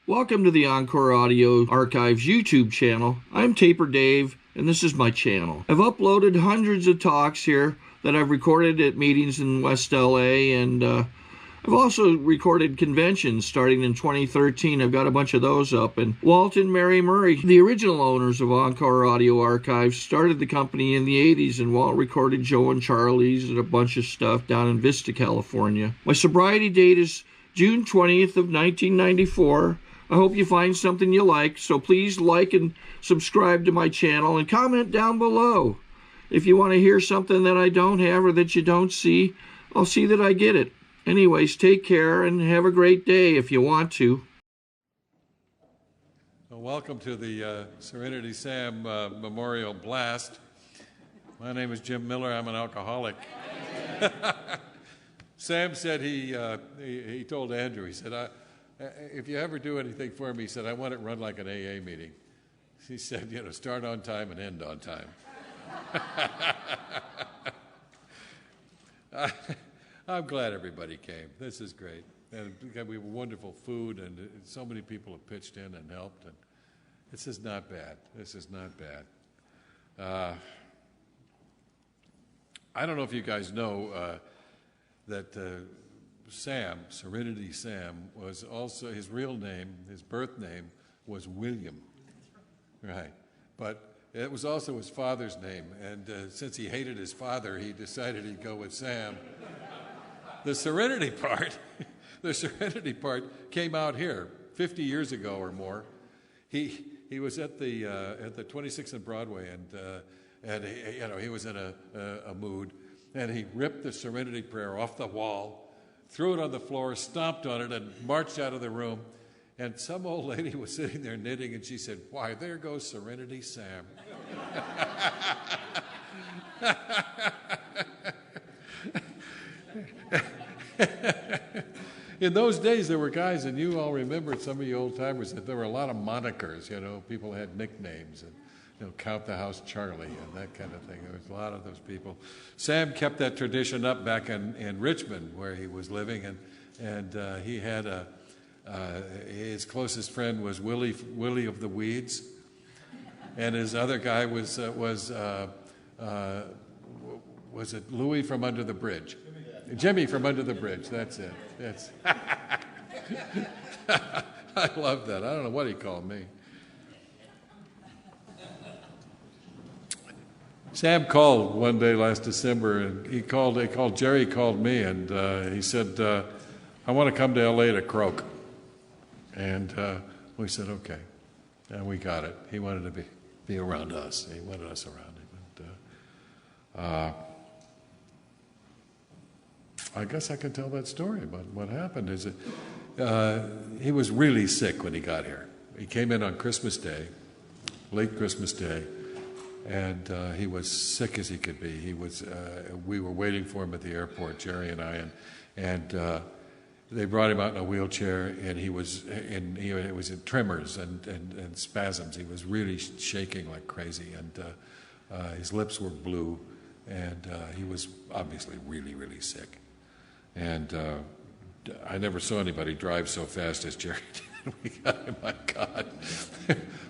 Welcome to the Encore Audio Archives YouTube channel. I'm Taper Dave, and this is my channel. I've uploaded hundreds of talks here that I've recorded at meetings in West LA, and I've also recorded conventions starting in 2013. I've got a bunch of those up. And Walt and Mary Murray, the original owners of Encore Audio Archives, started the company in the 80s, and Walt recorded Joe and Charlie's and a bunch of stuff down in Vista, California. My sobriety date is June 20th of 1994. I hope you find something you like, so please like and subscribe to my channel and comment down below. If you want to hear something that I don't have or that you don't see, I'll see that I get it. Anyways, take care and have a great day if you want to. Well, welcome to the Serenity Sam Memorial Blast. My name is Jim Miller. I'm an alcoholic. Sam said he told Andrew, he said, if you ever do anything for me, he said, I want it run like an AA meeting. He said, start on time and end on time. I'm glad everybody came. This is great. And we have wonderful food, and so many people have pitched in and helped. And this is not bad. This is not bad. I don't know if you guys know that Sam, Serenity Sam, was also, his real name, his birth name was William, right? But it was also his father's name, and since he hated his father, he decided he'd go with Sam. The Serenity part came out here 50 years ago or more. He was at the 26th and Broadway, and he was in a mood, and he ripped the Serenity Prayer off the wall, threw it on the floor, stomped on it, and marched out of the room. And some old lady was sitting there knitting, and she said, "Why, there goes Serenity Sam." In those days, there were guys, and you all remember, some of you old-timers, that there were a lot of monikers. People had nicknames, and Count the House Charlie and that kind of thing. There was a lot of those people. Sam kept that tradition up back in Richmond, where he was living, and he had his closest friend was Willie of the Weeds, and his other guy was it Louis from Under the Bridge? Jimmy from Under the Bridge. That's it. That's. I love that. I don't know what he called me. Sam called one day last December, and Jerry called me, and he said, I want to come to L.A. to croak. And we said, okay. And we got it. He wanted to be around us. He wanted us around him. And I guess I can tell that story about what happened. Is he was really sick when he got here. He came in on Christmas Day, late Christmas Day, and he was sick as he could be. He was. We were waiting for him at the airport, Jerry and I, and they brought him out in a wheelchair, and he was in tremors and spasms. He was really shaking like crazy, and his lips were blue, and he was obviously really, really sick. And I never saw anybody drive so fast as Jerry did. We got him, my God.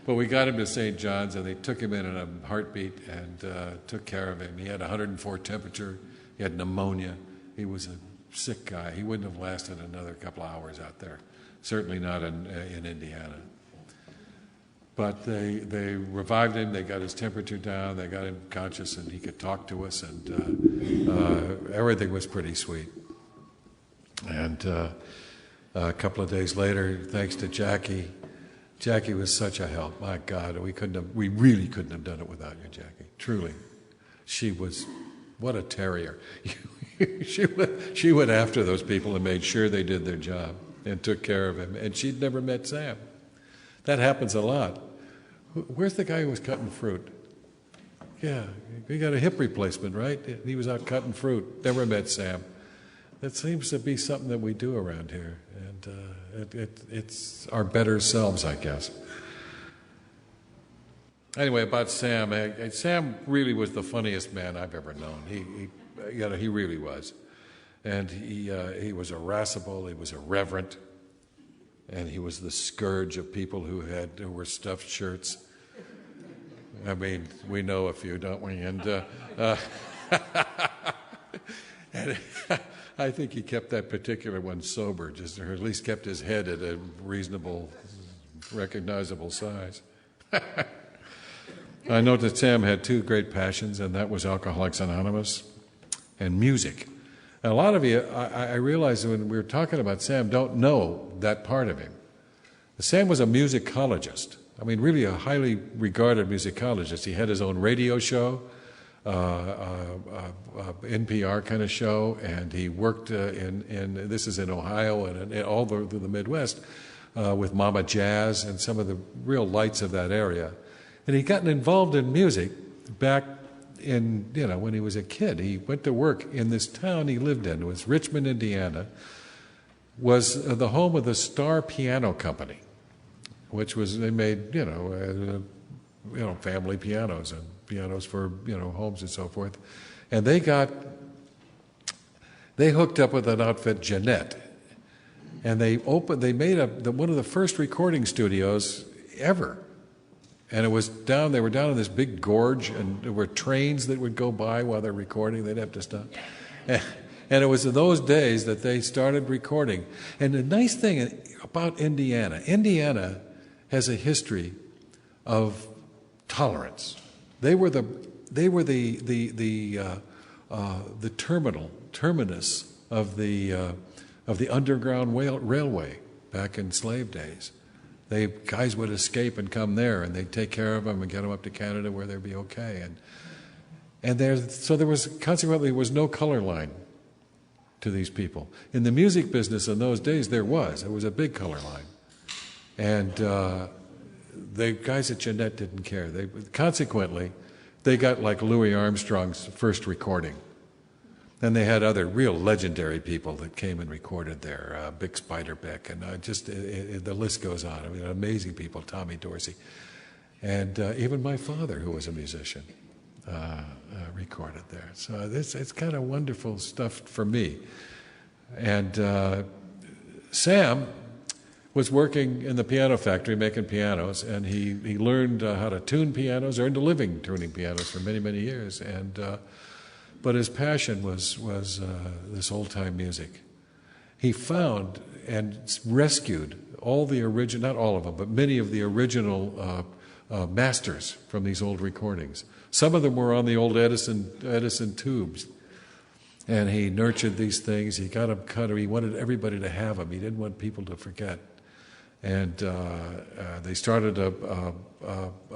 But we got him to St. John's, and they took him in a heartbeat and took care of him. He had 104 temperature. He had pneumonia. He was a sick guy. He wouldn't have lasted another couple of hours out there, certainly not in Indiana. But they revived him. They got his temperature down. They got him conscious, and he could talk to us, and everything was pretty sweet. And a couple of days later, thanks to Jackie was such a help. My God, we really couldn't have done it without you, Jackie. Truly, she was, what a terrier. She went after those people and made sure they did their job and took care of him. And she'd never met Sam. That happens a lot. Where's the guy who was cutting fruit? Yeah, he got a hip replacement, right? He was out cutting fruit. Never met Sam. That seems to be something that we do around here, and it's our better selves, I guess. Anyway, about Sam. Sam really was the funniest man I've ever known. He really was, and he was irascible. He was irreverent. and he was the scourge of people who were stuffed shirts. I mean, we know a few, don't we? And and I think he kept that particular one sober, or at least kept his head at a reasonable, recognizable size. I know that Sam had two great passions, and that was Alcoholics Anonymous and music. And a lot of you, I realize when we were talking about Sam, don't know that part of him. Sam was a musicologist. I mean, really a highly regarded musicologist. He had his own radio show, NPR kind of show, and he worked in this is in Ohio and in all through the Midwest with Mama Jazz and some of the real lights of that area. And he'd gotten involved in music back in, when he was a kid. He went to work in this town he lived in. It was Richmond, Indiana, was the home of the Star Piano Company, which was, they made, family pianos and pianos for, homes and so forth. And they hooked up with an outfit, Jeanette, and they made one of the first recording studios ever. And they were down in this big gorge, and there were trains that would go by while they're recording. They'd have to stop. And it was in those days that they started recording. And the nice thing about Indiana has a history of tolerance. They were the terminus of the Underground Railway back in slave days. Guys would escape and come there, and they'd take care of them and get them up to Canada where they'd be okay. So there was consequently no color line to these people. In the music business in those days, there was a big color line, and the guys at Jeanette didn't care. Consequently, they got like Louis Armstrong's first recording. Then they had other real legendary people that came and recorded there, Bix Beiderbecke, and the list goes on. I mean, amazing people, Tommy Dorsey. And even my father, who was a musician, recorded there. So it's kind of wonderful stuff for me. And Sam was working in the piano factory making pianos, and he learned how to tune pianos, earned a living tuning pianos for many, many years. But his passion was this old-time music. He found and rescued all the original, not all of them, but many of the original masters from these old recordings. Some of them were on the old Edison tubes. And he nurtured these things. He got them cut. He wanted everybody to have them. He didn't want people to forget. And they started a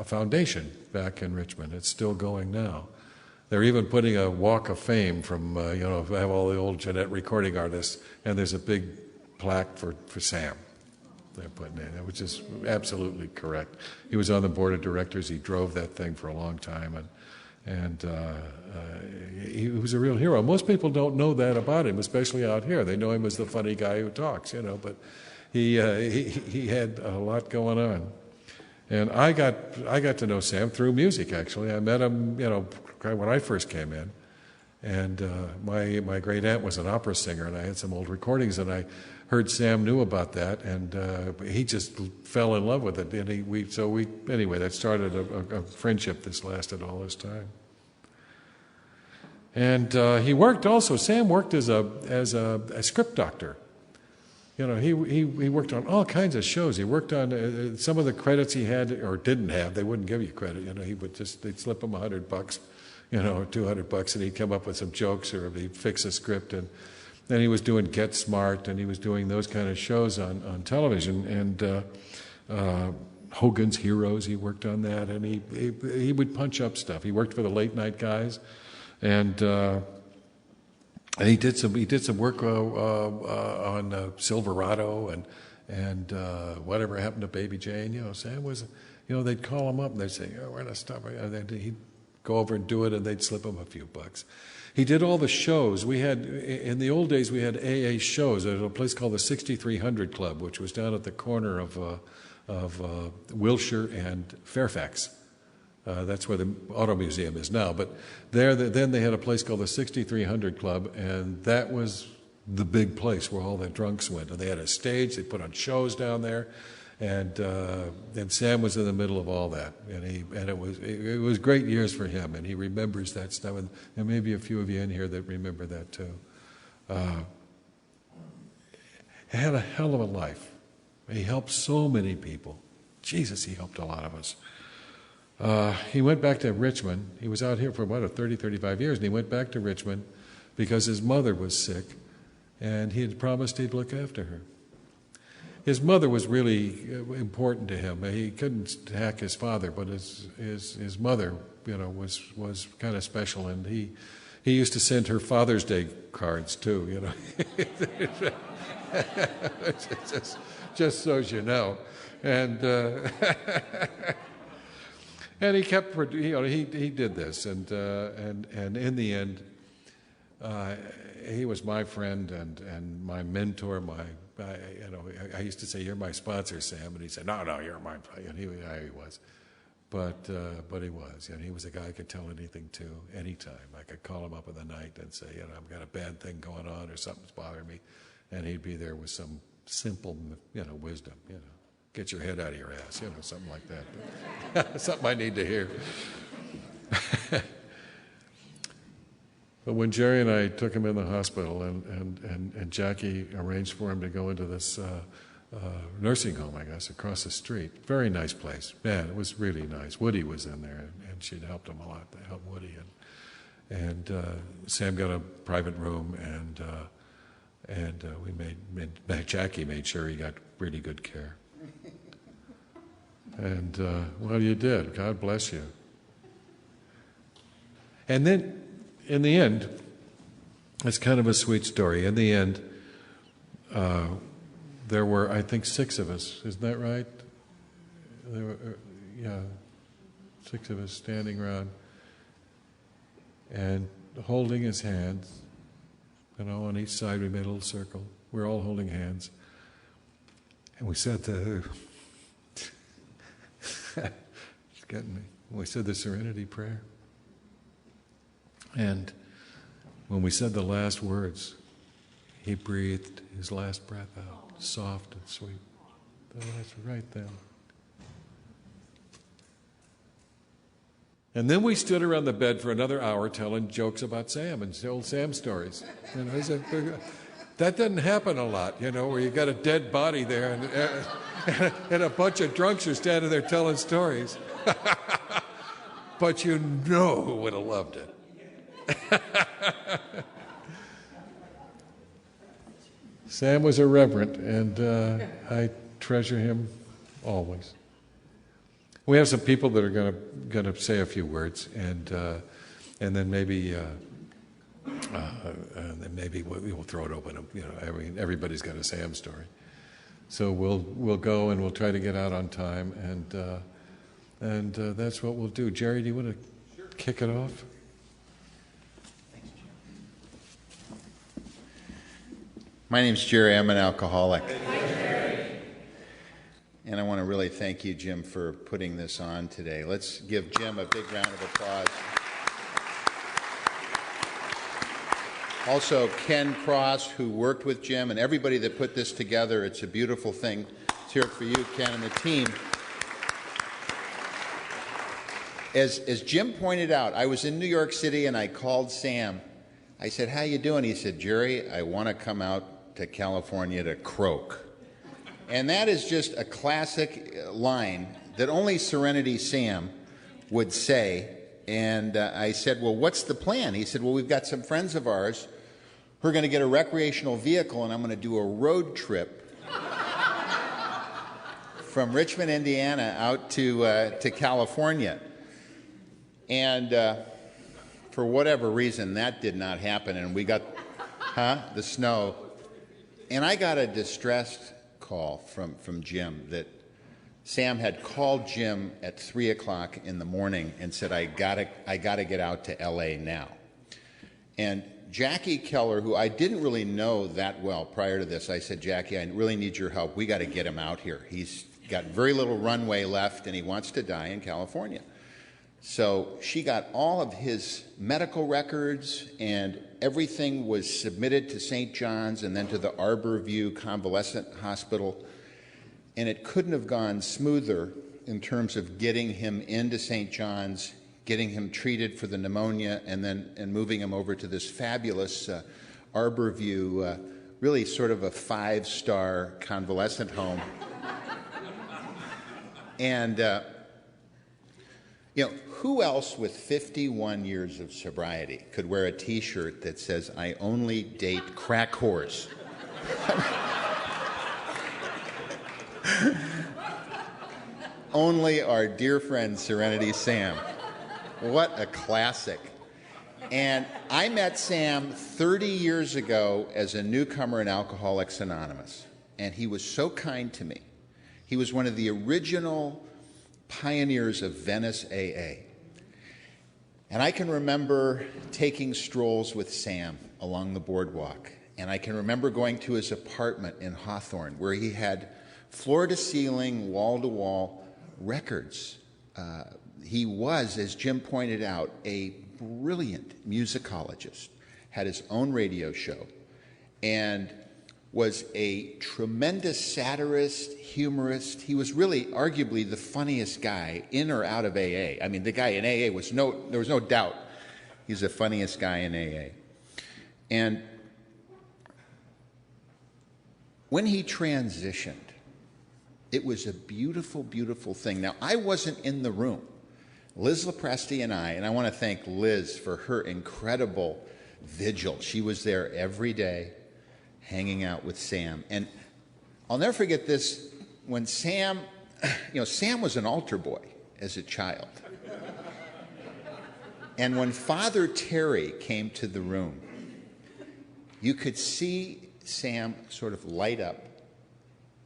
foundation back in Richmond. It's still going now. They're even putting a walk of fame from, have all the old Jeanette recording artists, and there's a big plaque for Sam they're putting in, which is absolutely correct. He was on the board of directors. He drove that thing for a long time, and he was a real hero. Most people don't know that about him, especially out here. They know him as the funny guy who talks, but he had a lot going on. And I got to know Sam through music, actually. I met him, when I first came in. And my great aunt was an opera singer, and I had some old recordings, and I heard Sam knew about that, and he just fell in love with it. And anyway, that started a friendship that's lasted all this time. And he worked also. Sam worked as a script doctor. He worked on all kinds of shows. He worked on some of the credits he had or didn't have. They wouldn't give you credit. They'd slip him $100, or $200, and he'd come up with some jokes, or he'd fix a script. And then he was doing Get Smart, and he was doing those kind of shows on television. And Hogan's Heroes, he worked on that, and he would punch up stuff. He worked for the late night guys, and he did some work on Silverado and whatever happened to Baby Jane. Sam was, they'd call him up and they'd say, we're going to stop. And then he'd go over and do it, and they'd slip him a few bucks. He did all the shows. In the old days, we had AA shows at a place called the 6300 Club, which was down at the corner of Wilshire and Fairfax. That's where the Auto Museum is now. But then they had a place called the 6300 Club, and that was the big place where all the drunks went. And they had a stage, they put on shows down there, and Sam was in the middle of all that. And it was great years for him, and he remembers that stuff. And there may be a few of you in here that remember that too. He had a hell of a life. He helped so many people. Jesus, he helped a lot of us. He went back to Richmond. He was out here for about 30, 35 years, and he went back to Richmond because his mother was sick, and he had promised he'd look after her. His mother was really important to him. He couldn't hack his father, but his mother, was kind of special, and he used to send her Father's Day cards too, just so as you know, and and he kept, he did this, and in the end, he was my friend and my mentor. I used to say, "You're my sponsor, Sam," and he said, "No, you're my," and he was, but he was, and he was a guy I could tell anything to anytime. I could call him up in the night and say, I've got a bad thing going on or something's bothering me, and he'd be there with some simple, wisdom, get your head out of your ass, something like that. Something I need to hear. But when Jerry and I took him in the hospital, and Jackie arranged for him to go into this nursing home, I guess, across the street. Very nice place. Man, it was really nice. Woody was in there, and she'd helped him a lot. They helped Woody. And Sam got a private room, and Jackie made sure he got really good care. And, well, you did. God bless you. And then, in the end, it's kind of a sweet story. In the end, there were, I think, 6 of us. Isn't that right? There were, 6 of us standing around and holding his hands. On each side we made a little circle. We're all holding hands. And we said it's getting me. We said the Serenity Prayer. And when we said the last words, he breathed his last breath out, soft and sweet. That's right then. And then we stood around the bed for another hour telling jokes about Sam and old Sam stories. That doesn't happen a lot, where you got a dead body there and a bunch of drunks are standing there telling stories. But who would have loved it. Sam was irreverent, and I treasure him always. We have some people that are going to say a few words, and then maybe we'll throw it open. Everybody's got a Sam story, so we'll go and we'll try to get out on time, and that's what we'll do. Jerry, do you want to kick it off? My name's Jerry. I'm an alcoholic. And I want to really thank you, Jim, for putting this on today. Let's give Jim a big round of applause. Also, Ken Cross, who worked with Jim, and everybody that put this together. It's a beautiful thing. Let's hear it for you, Ken, and the team. As Jim pointed out, I was in New York City, and I called Sam. I said, "How you doing?" He said, "Jerry, I want to come out to California to croak." And that is just a classic line that only Serenity Sam would say. And I said, "Well, what's the plan?" He said, "Well, we've got some friends of ours who are going to get a recreational vehicle, and I'm going to do a road trip from Richmond, Indiana, out to California." And for whatever reason, that did not happen, and we got, the snow. And I got a distressed call from Jim that Sam had called Jim at 3 o'clock in the morning and said, I gotta get out to LA now. And Jackie Keller, who I didn't really know that well prior to this, I said, "Jackie, I really need your help. We got to get him out here. He's got very little runway left, and he wants to die in California." So she got all of his medical records, and everything was submitted to St. John's and then to the Arborview Convalescent Hospital. And it couldn't have gone smoother in terms of getting him into St. John's, getting him treated for the pneumonia, and moving him over to this fabulous Arborview, really sort of a 5-star convalescent home. And you know, who else with 51 years of sobriety could wear a T-shirt that says, "I only date crack whores"? Only our dear friend Serenity Sam. What a classic. And I met Sam 30 years ago as a newcomer in Alcoholics Anonymous, and he was so kind to me. He was one of the original pioneers of Venice AA. And I can remember taking strolls with Sam along the boardwalk, and I can remember going to his apartment in Hawthorne where he had floor-to-ceiling, wall-to-wall records. He was, as Jim pointed out, a brilliant musicologist, had his own radio show, and was a tremendous satirist, humorist. He was really arguably the funniest guy in or out of AA. I mean, the guy in AA there was no doubt he's the funniest guy in AA. And when he transitioned, it was a beautiful, beautiful thing. Now, I wasn't in the room. Liz Lopresti and I want to thank Liz for her incredible vigil. She was there every day, hanging out with Sam. And I'll never forget this, when Sam was an altar boy as a child. And when Father Terry came to the room, you could see Sam sort of light up,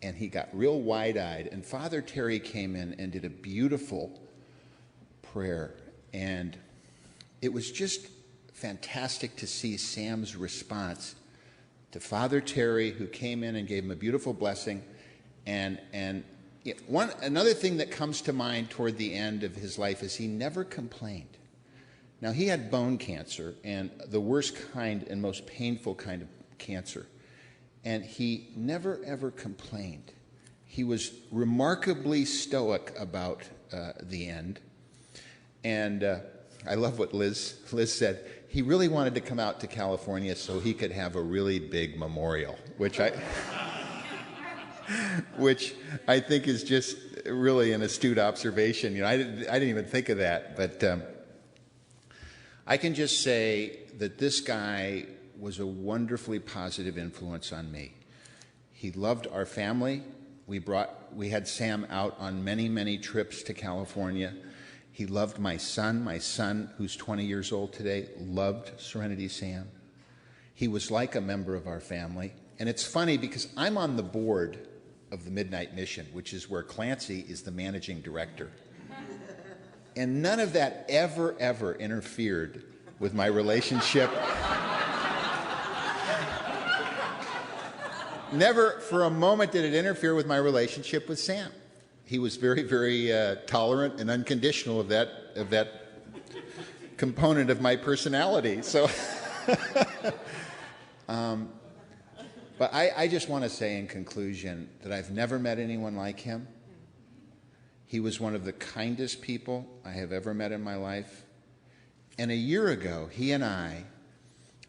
and he got real wide-eyed. And Father Terry came in and did a beautiful prayer. And it was just fantastic to see Sam's response to Father Terry, who came in and gave him a beautiful blessing. And another thing that comes to mind toward the end of his life is he never complained. Now, he had bone cancer, and the worst kind and most painful kind of cancer. And he never, ever complained. He was remarkably stoic about the end. And I love what Liz said. He really wanted to come out to California so he could have a really big memorial, which I think is just really an astute observation. You know, I didn't even think of that, but I can just say that this guy was a wonderfully positive influence on me. He loved our family. We had Sam out on many, many trips to California. He loved my son, who's 20 years old today, loved Serenity Sam. He was like a member of our family. And it's funny because I'm on the board of the Midnight Mission, which is where Clancy is the managing director. And none of that ever interfered with my relationship. Never for a moment did it interfere with my relationship with Sam. He was very, very tolerant and unconditional of that component of my personality. So, but I just want to say in conclusion that I've never met anyone like him. He was one of the kindest people I have ever met in my life. And a year ago, he and I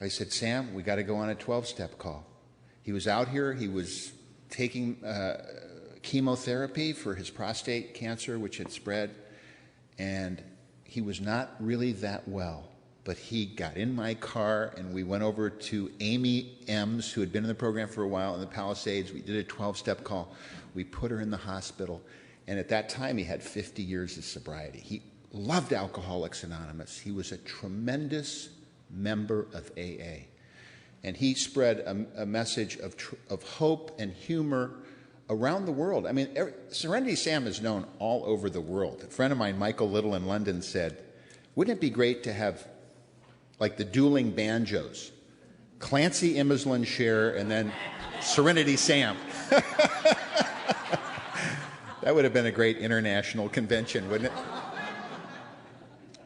said, Sam, we got to go on a 12-step call. He was out here. He was taking chemotherapy for his prostate cancer, which had spread, and he was not really that well. But he got in my car, and we went over to Amy Ems, who had been in the program for a while in the Palisades. We did a 12-step call. We put her in the hospital, and at that time, he had 50 years of sobriety. He loved Alcoholics Anonymous. He was a tremendous member of AA. And he spread a message of hope and humor around the world. I mean, Serenity Sam is known all over the world. A friend of mine, Michael Little in London, said, wouldn't it be great to have, like, the dueling banjos? Clancy Imislund Sher and then Serenity Sam. That would have been a great international convention, wouldn't it?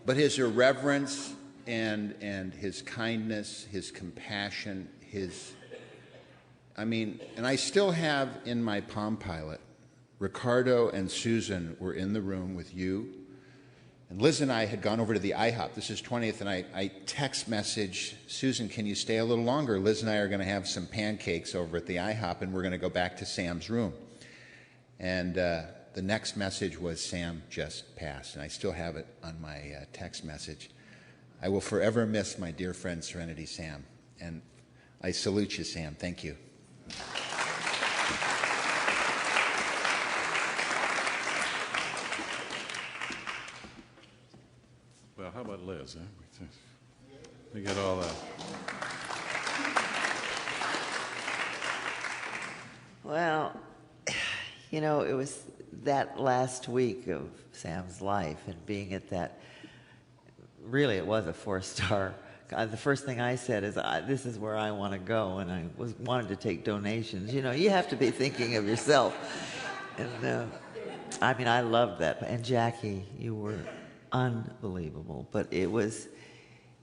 But his irreverence and his kindness, his compassion, and I still have in my Palm Pilot, Ricardo and Susan were in the room with you. And Liz and I had gone over to the IHOP. This is 20th, and I text message, Susan, can you stay a little longer? Liz and I are going to have some pancakes over at the IHOP, and we're going to go back to Sam's room. And the next message was, Sam just passed, and I still have it on my text message. I will forever miss my dear friend Serenity Sam, and I salute you, Sam. Thank you. Well, how about Liz? Huh? We get all that. Well, you know, it was that last week of Sam's life and being at that, really it was a 4-star. The first thing I said is, this is where I want to go, and I wanted to take donations. You know, you have to be thinking of yourself. And I loved that. And Jackie, you were unbelievable. But it was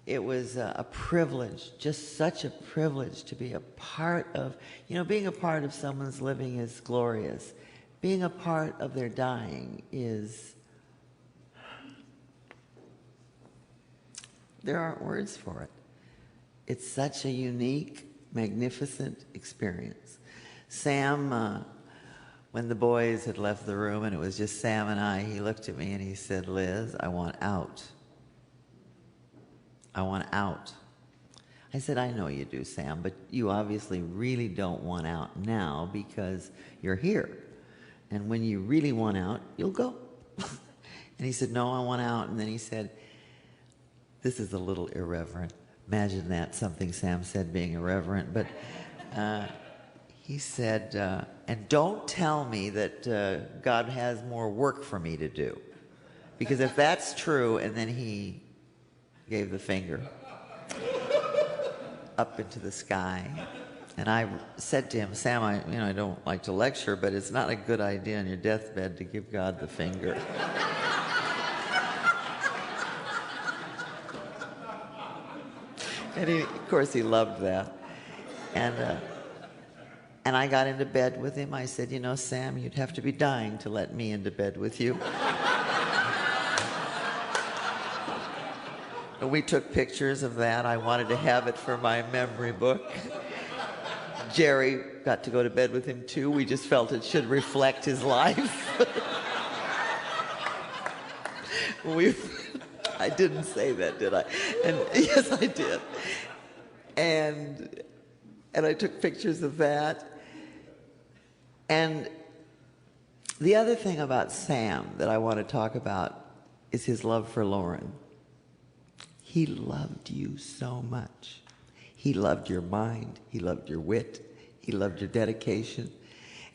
a privilege, just such a privilege to be a part of, being a part of someone's living is glorious. Being a part of their dying is, there aren't words for it. It's such a unique, magnificent experience. Sam, when the boys had left the room and it was just Sam and I, he looked at me and he said, Liz, I want out. I want out. I said, I know you do, Sam, but you obviously really don't want out now because you're here. And when you really want out, you'll go. And he said, no, I want out. And then he said, this is a little irreverent. Imagine that, something Sam said being irreverent. But he said, and don't tell me that God has more work for me to do. Because if that's true, and then he gave the finger up into the sky. And I said to him, Sam, I don't like to lecture, but it's not a good idea on your deathbed to give God the finger. And of course, he loved that. And I got into bed with him. I said, Sam, you'd have to be dying to let me into bed with you. And we took pictures of that. I wanted to have it for my memory book. Jerry got to go to bed with him, too. We just felt it should reflect his life. I didn't say that, did I? And yes, I did. And I took pictures of that. And the other thing about Sam that I want to talk about is his love for Lauren. He loved you so much. He loved your mind. He loved your wit. He loved your dedication.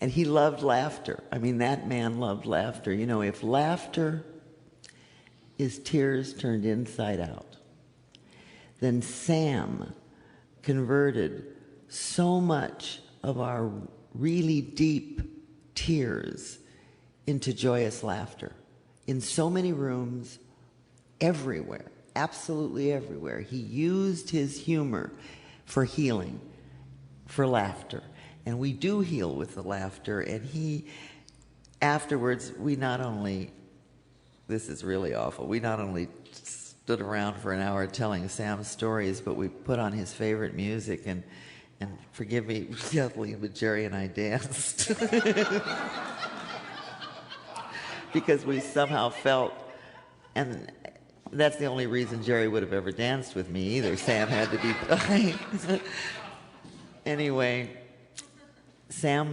And he loved laughter. That man loved laughter. If laughter is tears turned inside out, then Sam converted so much of our really deep tears into joyous laughter. In so many rooms, everywhere, absolutely everywhere, he used his humor for healing, for laughter. And we do heal with the laughter. And afterwards, this is really awful, we not only stood around for an hour telling Sam's stories, but we put on his favorite music, and forgive me, Kathleen, but Jerry and I danced. Because we somehow felt, and that's the only reason Jerry would have ever danced with me either. Sam had to be dying. Anyway, Sam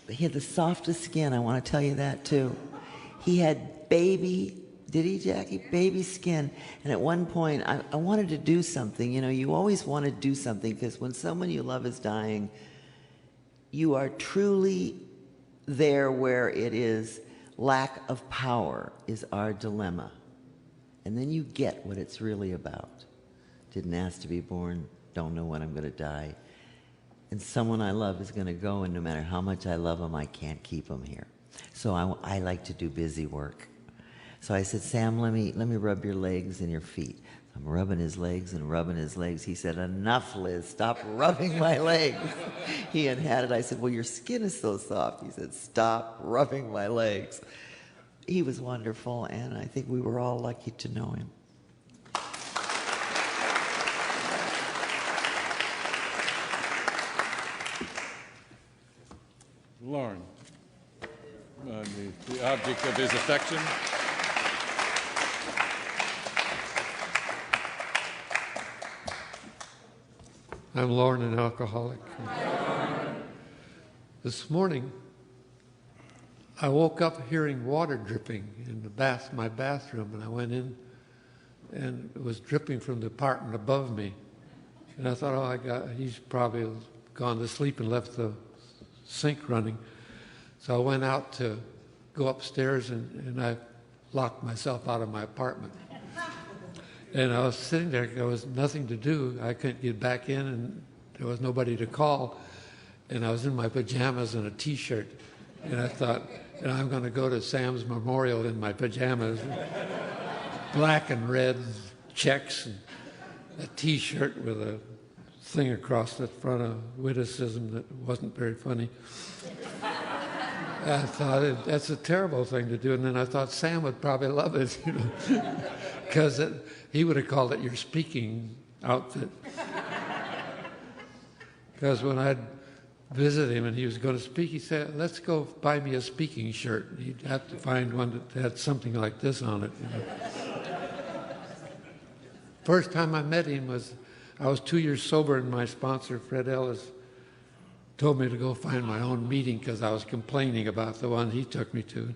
he had the softest skin, I want to tell you that too. He had did he, Jackie? Baby skin. And at one point, I wanted to do something. You always want to do something, because when someone you love is dying, you are truly there where it is lack of power is our dilemma. And then you get what it's really about. Didn't ask to be born, don't know when I'm going to die. And someone I love is going to go, and no matter how much I love them, I can't keep them here. So I like to do busy work. So I said, Sam, let me rub your legs and your feet. I'm rubbing his legs and rubbing his legs. He said, enough, Liz, stop rubbing my legs. He had had it. I said, well, your skin is so soft. He said, stop rubbing my legs. He was wonderful, and I think we were all lucky to know him. Lauren, the object of his affection. I'm Lauren, an alcoholic. This morning, I woke up hearing water dripping in my bathroom, and I went in, and it was dripping from the apartment above me. And I thought, he's probably gone to sleep and left the sink running. So I went out to go upstairs, and I locked myself out of my apartment. And I was sitting there, there was nothing to do. I couldn't get back in, and there was nobody to call. And I was in my pajamas and a T-shirt. And I thought, I'm going to go to Sam's memorial in my pajamas, black and red checks, and a T-shirt with a thing across the front of witticism that wasn't very funny. I thought, that's a terrible thing to do. And then I thought Sam would probably love it, because he would have called it your speaking outfit. Because when I'd visit him and he was going to speak, he said, let's go buy me a speaking shirt. And he'd have to find one that had something like this on it. First time I met him I was 2 years sober, and my sponsor, Fred Ellis, told me to go find my own meeting because I was complaining about the one he took me to.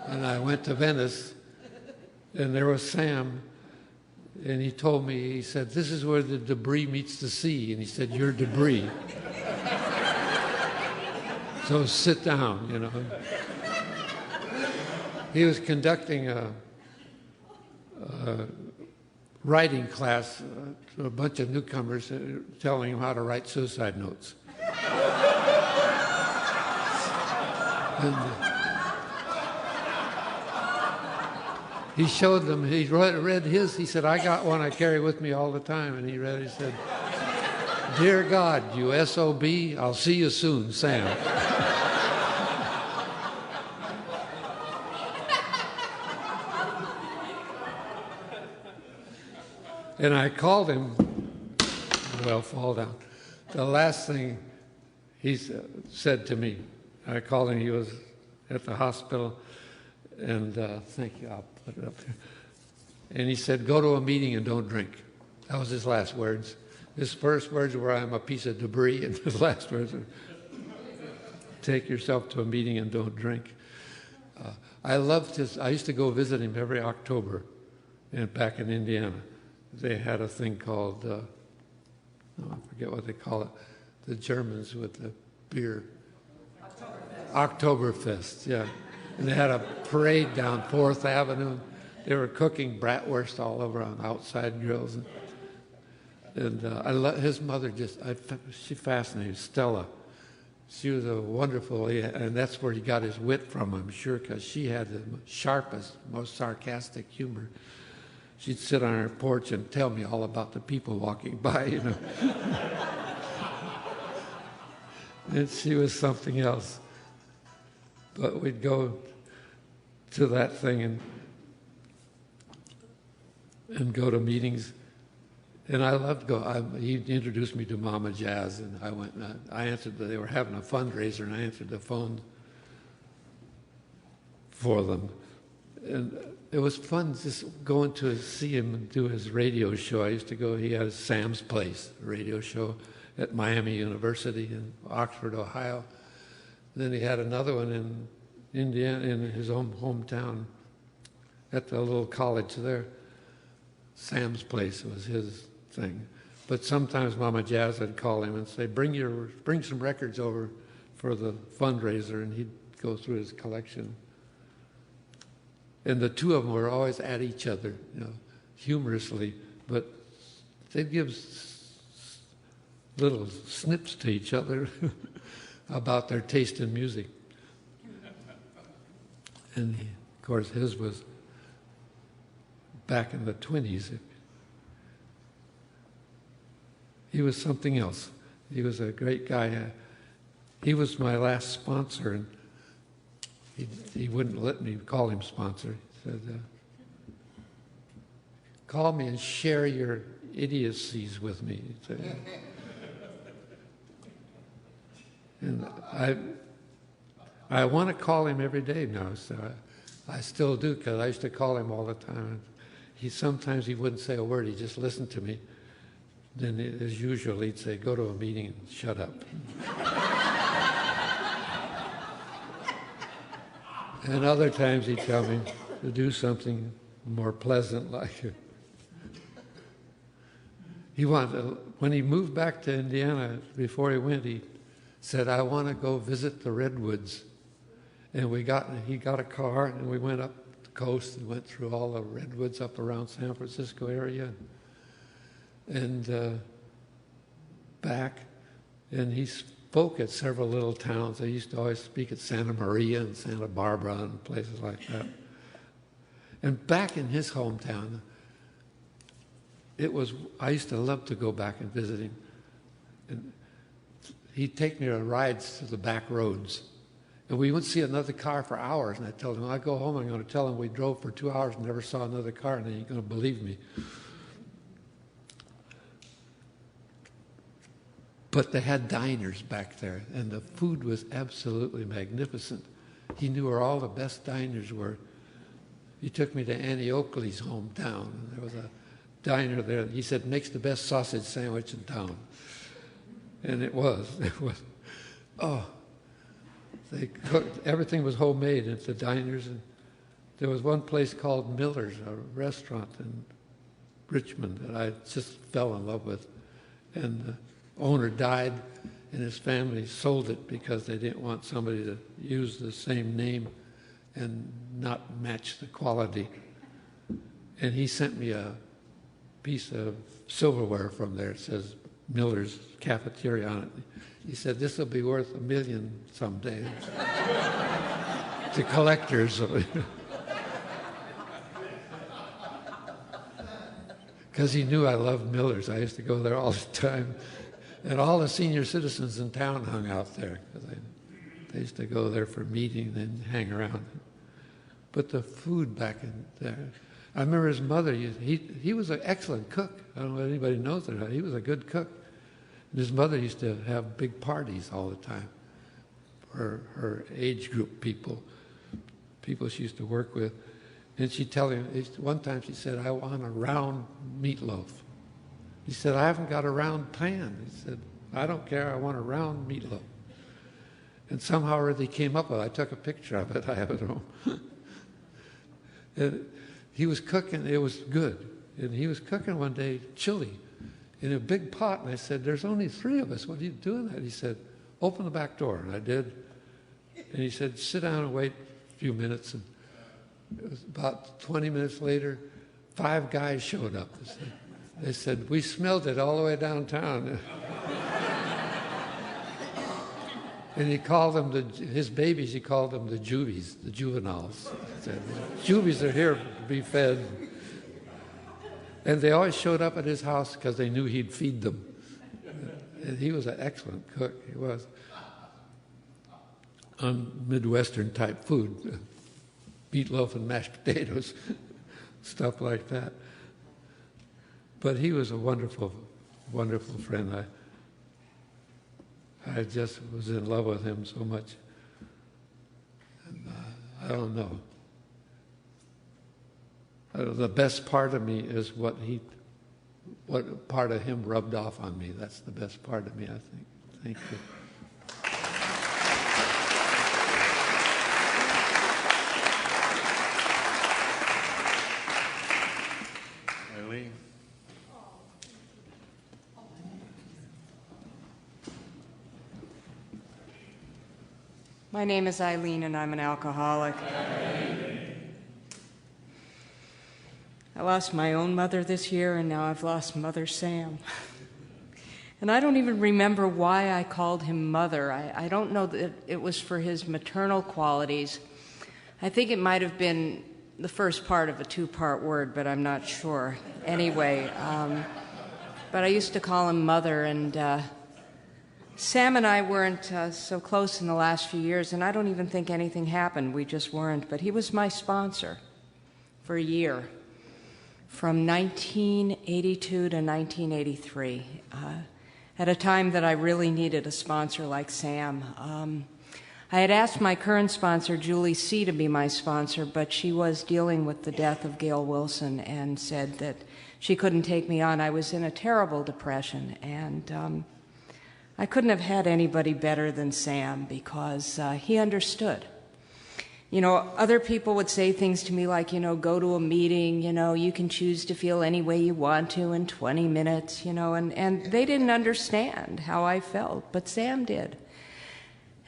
And I went to Venice, and there was Sam, and he told me, he said, this is where the debris meets the sea. And he said, you're debris. So sit down, He was conducting a writing class to a bunch of newcomers, telling them how to write suicide notes. And he showed them, he read his, he said, I got one I carry with me all the time. And he said, Dear God, you SOB, I'll see you soon, Sam. And I called him, fall down. The last thing he said to me, I called him, he was at the hospital, and thank you, I'll put it up there. And he said, go to a meeting and don't drink. That was his last words. His first words were, I'm a piece of debris, and his last words were, take yourself to a meeting and don't drink. I used to go visit him every October back in Indiana. They had a thing called, I forget what they call it, the Germans with the beer. Oktoberfest, yeah. And they had a parade down 4th Avenue. They were cooking bratwurst all over on outside grills. And his mother she fascinated, Stella. She was a wonderful, and that's where he got his wit from, I'm sure, because she had the sharpest, most sarcastic humor. She'd sit on her porch and tell me all about the people walking by, And she was something else. But we'd go to that thing and go to meetings. And I loved he introduced me to Mama Jazz, and I went and I answered. They were having a fundraiser, and I answered the phone for them. And it was fun just going to see him and do his radio show. I used to go, he had Sam's Place, a radio show at Miami University in Oxford, Ohio. And then he had another one in Indiana, in his own hometown, at the little college there. Sam's Place was his thing. But sometimes Mama Jazz would call him and say, bring some records over for the fundraiser, and he'd go through his collection. And the two of them were always at each other, humorously, but they'd give little snips to each other about their taste in music. And of course, his was back in the 20s. He was something else. He was a great guy. He was my last sponsor, and he wouldn't let me call him sponsor. He said, call me and share your idiocies with me. He said, and I want to call him every day now, so I still do, because I used to call him all the time. Sometimes he wouldn't say a word, he'd just listen to me. Then, as usual, he'd say, go to a meeting and shut up. And other times he'd tell me to do something more pleasant, like when he moved back to Indiana, before he went, he said, I want to go visit the redwoods. And he got a car, and we went up the coast and went through all the redwoods up around San Francisco area and back. And he spoke at several little towns. I used to always speak at Santa Maria and Santa Barbara and places like that. And back in his hometown, I used to love to go back and visit him. And he'd take me on rides to the back roads. And we wouldn't see another car for hours. And I told him, when I go home, I'm going to tell him we drove for 2 hours and never saw another car, and he ain't going to believe me. But they had diners back there, and the food was absolutely magnificent. He knew where all the best diners were. He took me to Annie Oakley's hometown, and there was a diner there. He said, makes the best sausage sandwich in town. And it was. They cooked, everything was homemade at the diners. And there was one place called Miller's, a restaurant in Richmond that I just fell in love with. And the owner died, and his family sold it because they didn't want somebody to use the same name and not match the quality. And he sent me a piece of silverware from there. It says Miller's Cafeteria on it. He said, this will be worth $1 million someday to collectors. Because he knew I loved Miller's. I used to go there all the time. And all the senior citizens in town hung out there, because they used to go there for meetings and hang around. But the food back in there, I remember his mother, he was an excellent cook. I don't know if anybody knows it or not. He was a good cook. And his mother used to have big parties all the time for her age group people she used to work with. And she'd tell him, one time she said, I want a round meatloaf. He said, I haven't got a round pan. He said, I don't care, I want a round meatloaf. And somehow or other he came up with it. I took a picture of it, I have it at home. And he was cooking, it was good. And he was cooking one day chili in a big pot. And I said, there's only 3 of us, what are you doing that? He said, open the back door. And I did. And he said, sit down and wait a few minutes. And it was about 20 minutes later, 5 guys showed up. They said, we smelled it all the way downtown. And he called them, his babies, he called them the juvies, the juveniles. He said, juvies are here to be fed. And they always showed up at his house because they knew he'd feed them. And he was an excellent cook, he was. On Midwestern type food, meatloaf and mashed potatoes, stuff like that. But he was a wonderful, wonderful friend. I just was in love with him so much. And, I don't know. The best part of me is what part of him rubbed off on me. That's the best part of me, I think. Thank you. Eileen. My name is Eileen, and I'm an alcoholic. I lost my own mother this year, and now I've lost Mother Sam. And I don't even remember why I called him Mother. I don't know that it was for his maternal qualities. I think it might have been the first part of a two-part word, but I'm not sure. Anyway, but I used to call him Mother, and Sam and I weren't so close in the last few years, and I don't even think anything happened. We just weren't. But he was my sponsor for a year, from 1982 to 1983, at a time that I really needed a sponsor like Sam. I had asked my current sponsor, Julie C., to be my sponsor, but she was dealing with the death of Gail Wilson and said that she couldn't take me on. I was in a terrible depression, and I couldn't have had anybody better than Sam because he understood. You know, other people would say things to me like, you know, go to a meeting, you know, you can choose to feel any way you want to in 20 minutes, you know, and they didn't understand how I felt, but Sam did.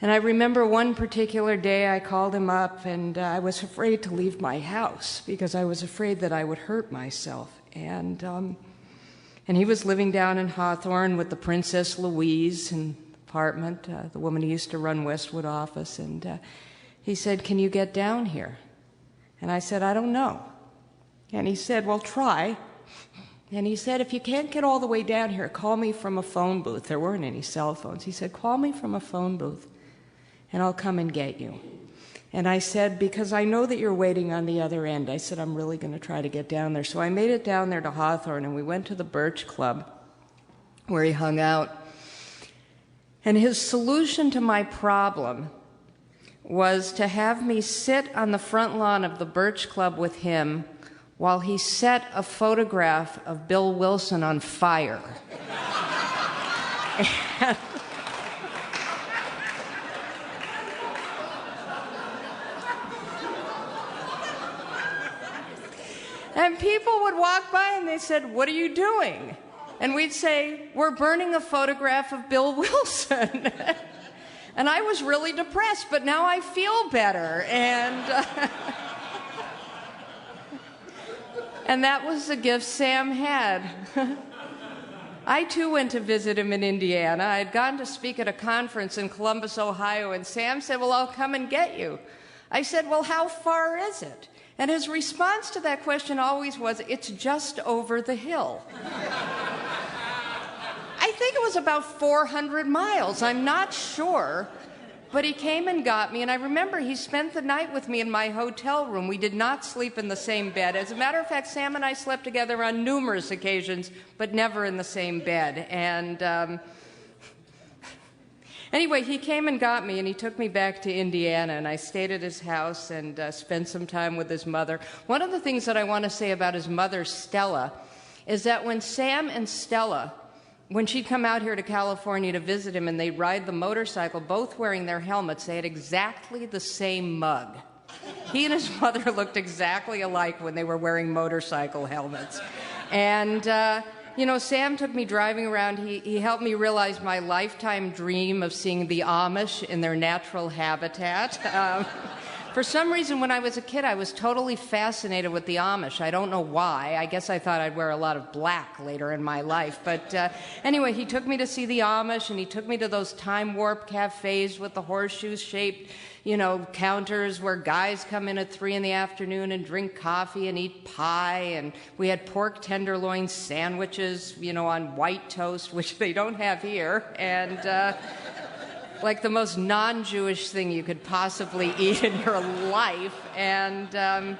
And I remember one particular day I called him up, and I was afraid to leave my house because I was afraid that I would hurt myself. And he was living down in Hawthorne with the Princess Louise in the apartment, the woman who used to run Westwood office, and he said, "Can you get down here?" And I said, "I don't know." And he said, "Well, try." And he said, "If you can't get all the way down here, call me from a phone booth." There weren't any cell phones. He said, "Call me from a phone booth, and I'll come and get you." And I said, "Because I know that you're waiting on the other end," I said, "I'm really going to try to get down there." So I made it down there to Hawthorne, and we went to the Birch Club where he hung out. And his solution to my problem was to have me sit on the front lawn of the Birch Club with him while he set a photograph of Bill Wilson on fire. And people would walk by and they said, "What are you doing?" And we'd say, "We're burning a photograph of Bill Wilson." And I was really depressed, but now I feel better. And that was the gift Sam had. I, too, went to visit him in Indiana. I had gone to speak at a conference in Columbus, Ohio, and Sam said, "Well, I'll come and get you." I said, "Well, how far is it?" And his response to that question always was, "It's just over the hill." I think it was about 400 miles. I'm not sure. But he came and got me, and I remember he spent the night with me in my hotel room. We did not sleep in the same bed. As a matter of fact, Sam and I slept together on numerous occasions, but never in the same bed. And anyway, he came and got me, and he took me back to Indiana, and I stayed at his house and spent some time with his mother. One of the things that I want to say about his mother, Stella, is that when Sam and Stella, when she'd come out here to California to visit him and they'd ride the motorcycle, both wearing their helmets, they had exactly the same mug. He and his mother looked exactly alike when they were wearing motorcycle helmets. And you know, Sam took me driving around. He helped me realize my lifetime dream of seeing the Amish in their natural habitat. For some reason, when I was a kid, I was totally fascinated with the Amish. I don't know why. I guess I thought I'd wear a lot of black later in my life. But anyway, he took me to see the Amish, and he took me to those time warp cafes with the horseshoe-shaped, you know, counters where guys come in at 3 in the afternoon and drink coffee and eat pie. And we had pork tenderloin sandwiches, you know, on white toast, which they don't have here. And like the most non-Jewish thing you could possibly eat in your life. And I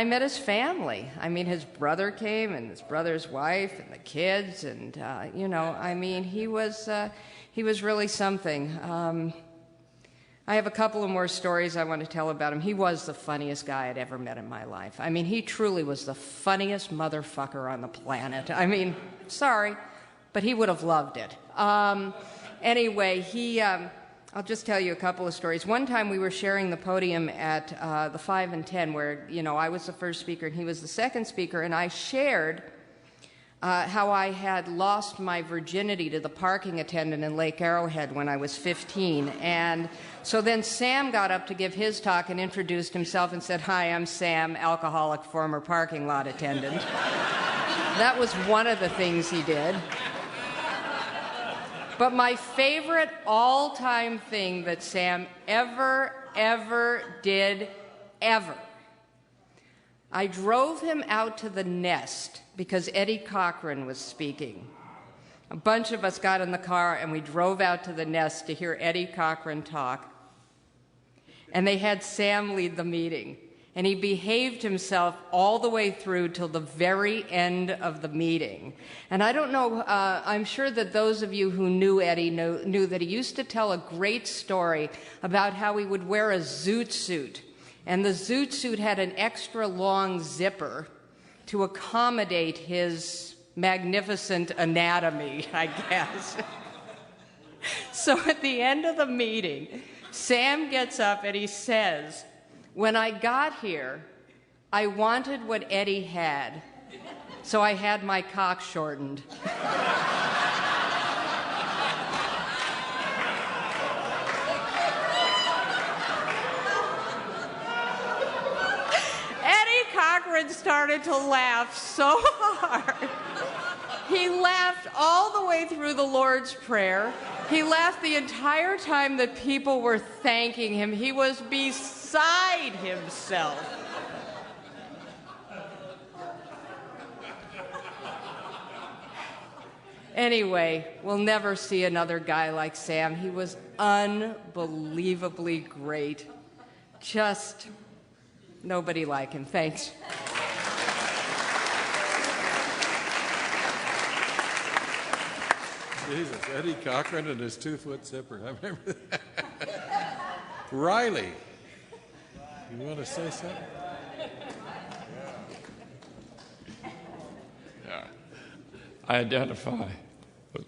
met his family. I mean, his brother came, and his brother's wife, and the kids, and you know, I mean, he was really something. I have a couple of more stories I want to tell about him. He was the funniest guy I'd ever met in my life. I mean, he truly was the funniest motherfucker on the planet. I mean, sorry, but he would have loved it. Anyway, I'll just tell you a couple of stories. One time we were sharing the podium at the 5 and 10 where, you know, I was the first speaker and he was the second speaker, and I shared how I had lost my virginity to the parking attendant in Lake Arrowhead when I was 15. And so then Sam got up to give his talk and introduced himself and said, "Hi, I'm Sam, alcoholic former parking lot attendant." That was one of the things he did. But my favorite all-time thing that Sam ever did, ever. I drove him out to the Nest because Eddie Cochran was speaking. A bunch of us got in the car and we drove out to the Nest to hear Eddie Cochran talk. And they had Sam lead the meeting. And he behaved himself all the way through till the very end of the meeting. And I don't know, I'm sure that those of you who knew Eddie knew that he used to tell a great story about how he would wear a zoot suit. And the zoot suit had an extra long zipper to accommodate his magnificent anatomy, I guess. So at the end of the meeting, Sam gets up and he says, "When I got here, I wanted what Eddie had, so I had my cock shortened." Eddie Cochran started to laugh so hard. He laughed all the way through the Lord's Prayer. He laughed the entire time that people were thanking him. He was beside himself. Anyway, we'll never see another guy like Sam. He was unbelievably great. Just nobody like him. Thanks. Jesus, Eddie Cochran and his 2-foot zipper. I remember that. Riley, you want to say something? Yeah. I identify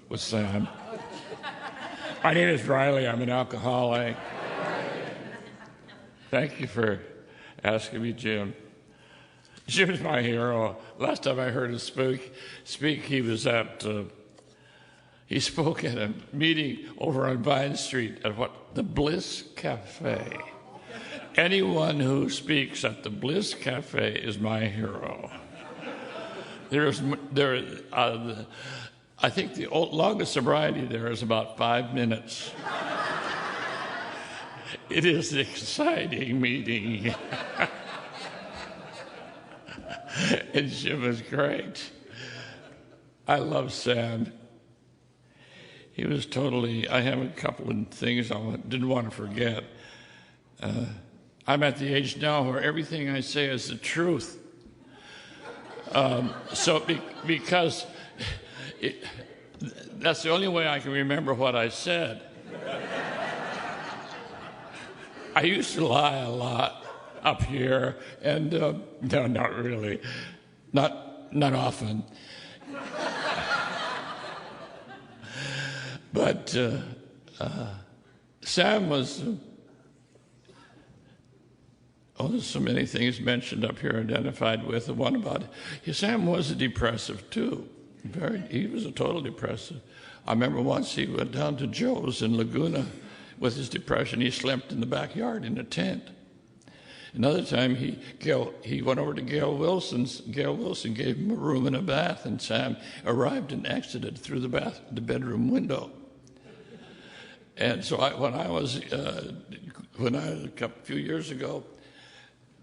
with Sam. My name is Riley. I'm an alcoholic. Thank you for asking me, Jim. Jim's my hero. Last time I heard him speak, he was at... He spoke at a meeting over on Vine Street at the Bliss Cafe. Anyone who speaks at the Bliss Cafe is my hero. I think the longest sobriety there is about 5 minutes. It is an exciting meeting. And Jim was great. I love Sam. He was totally, I have a couple of things I didn't want to forget. I'm at the age now where everything I say is the truth. Because that's the only way I can remember what I said. I used to lie a lot up here, and no, not really. Not often. But Sam was, there's so many things mentioned up here identified with. The one about, Sam was a depressive too. He was a total depressive. I remember once he went down to Joe's in Laguna with his depression. He slept in the backyard in a tent. Another time he went over to Gail Wilson. Gail Wilson gave him a room and a bath, and Sam arrived and exited through the bedroom window. And so a few years ago,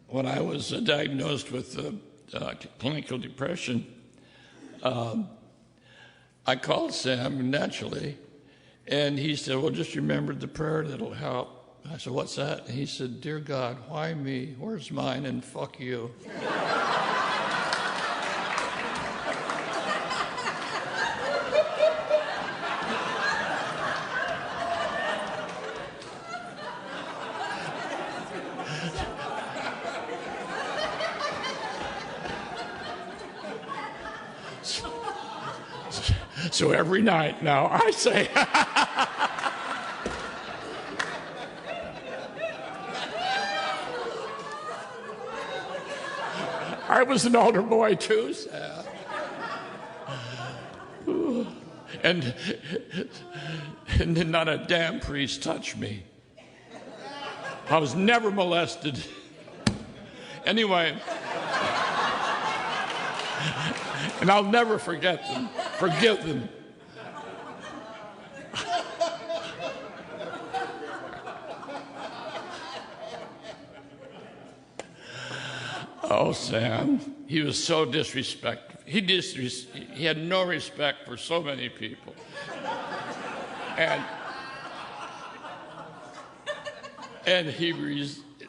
when I was diagnosed with clinical depression, I called Sam naturally, and he said, "Well, just remember the prayer that'll help." I said, "What's that?" And he said, "Dear God, why me? Where's mine? And fuck you." So every night now I say, I was an altar boy too, Sam. And not a damn priest touched me. I was never molested. Anyway, and I'll never forget them. Forgive them. Oh, Sam, he was so disrespectful. He had no respect for so many people. And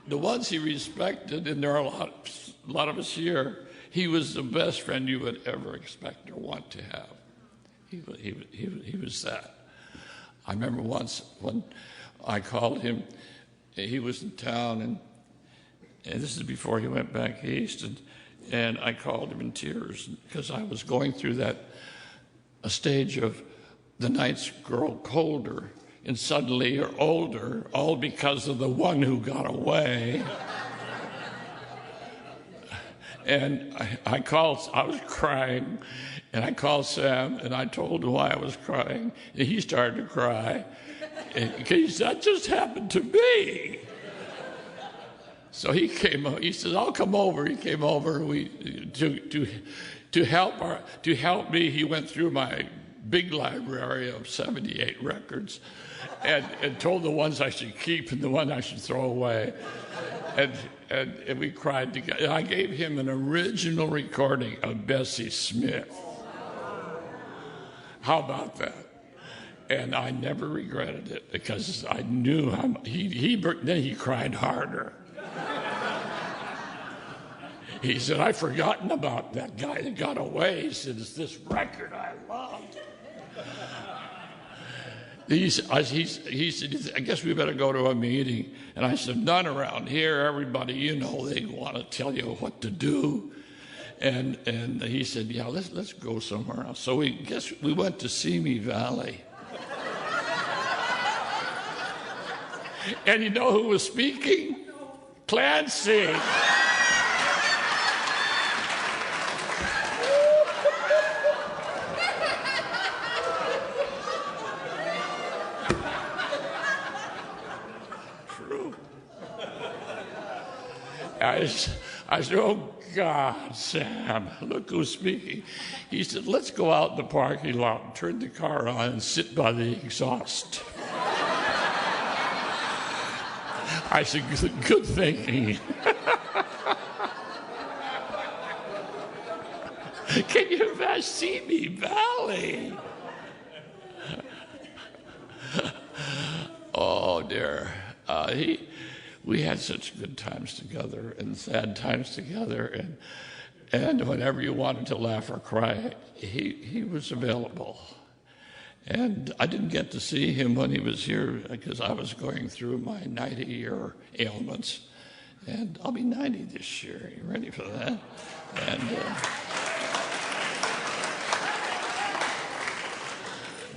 the ones he respected, and there are a lot of us here, he was the best friend you would ever expect or want to have. He was that. I remember once when I called him, he was in town, and this is before he went back east, and I called him in tears because I was going through a stage of the nights grow colder and suddenly you're older, all because of the one who got away. And I was crying, and I called Sam, and I told him why I was crying, and he started to cry, because that just happened to me. So he came. He says, "I'll come over." He came over. To help me. He went through my big library of 78 records, and told the ones I should keep and the one I should throw away. And we cried together. I gave him an original recording of Bessie Smith. How about that? And I never regretted it because I knew then he cried harder. He said, "I've forgotten about that guy that got away." He said, "It's this record I loved." He said, "I guess we better go to a meeting." And I said, "None around here. Everybody, they want to tell you what to do." And he said, "Yeah, let's go somewhere else." So we went to Simi Valley. And you know who was speaking? Clancy. I said, "Oh, God, Sam, look who's speaking." He said, "Let's go out in the parking lot and turn the car on and sit by the exhaust." I said, "Good thinking." Can you imagine Simi Valley? Oh, dear. We had such good times together and sad times together, and whenever you wanted to laugh or cry, he was available. And I didn't get to see him when he was here because I was going through my 90-year ailments, and I'll be 90 this year. You ready for that? And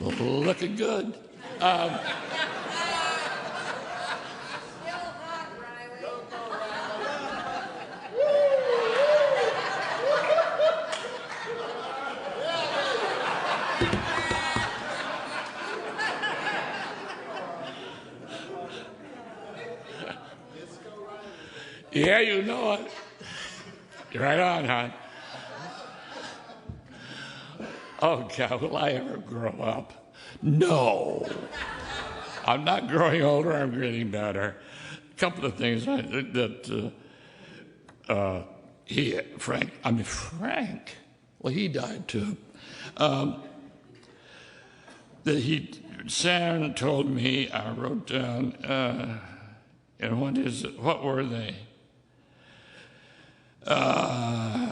looking good. Yeah, you know it. Right on, hon. Oh, God, will I ever grow up? No. I'm not growing older, I'm getting better. A couple of things Frank, well, he died too. Sam told me, I wrote down, and what were they? Well,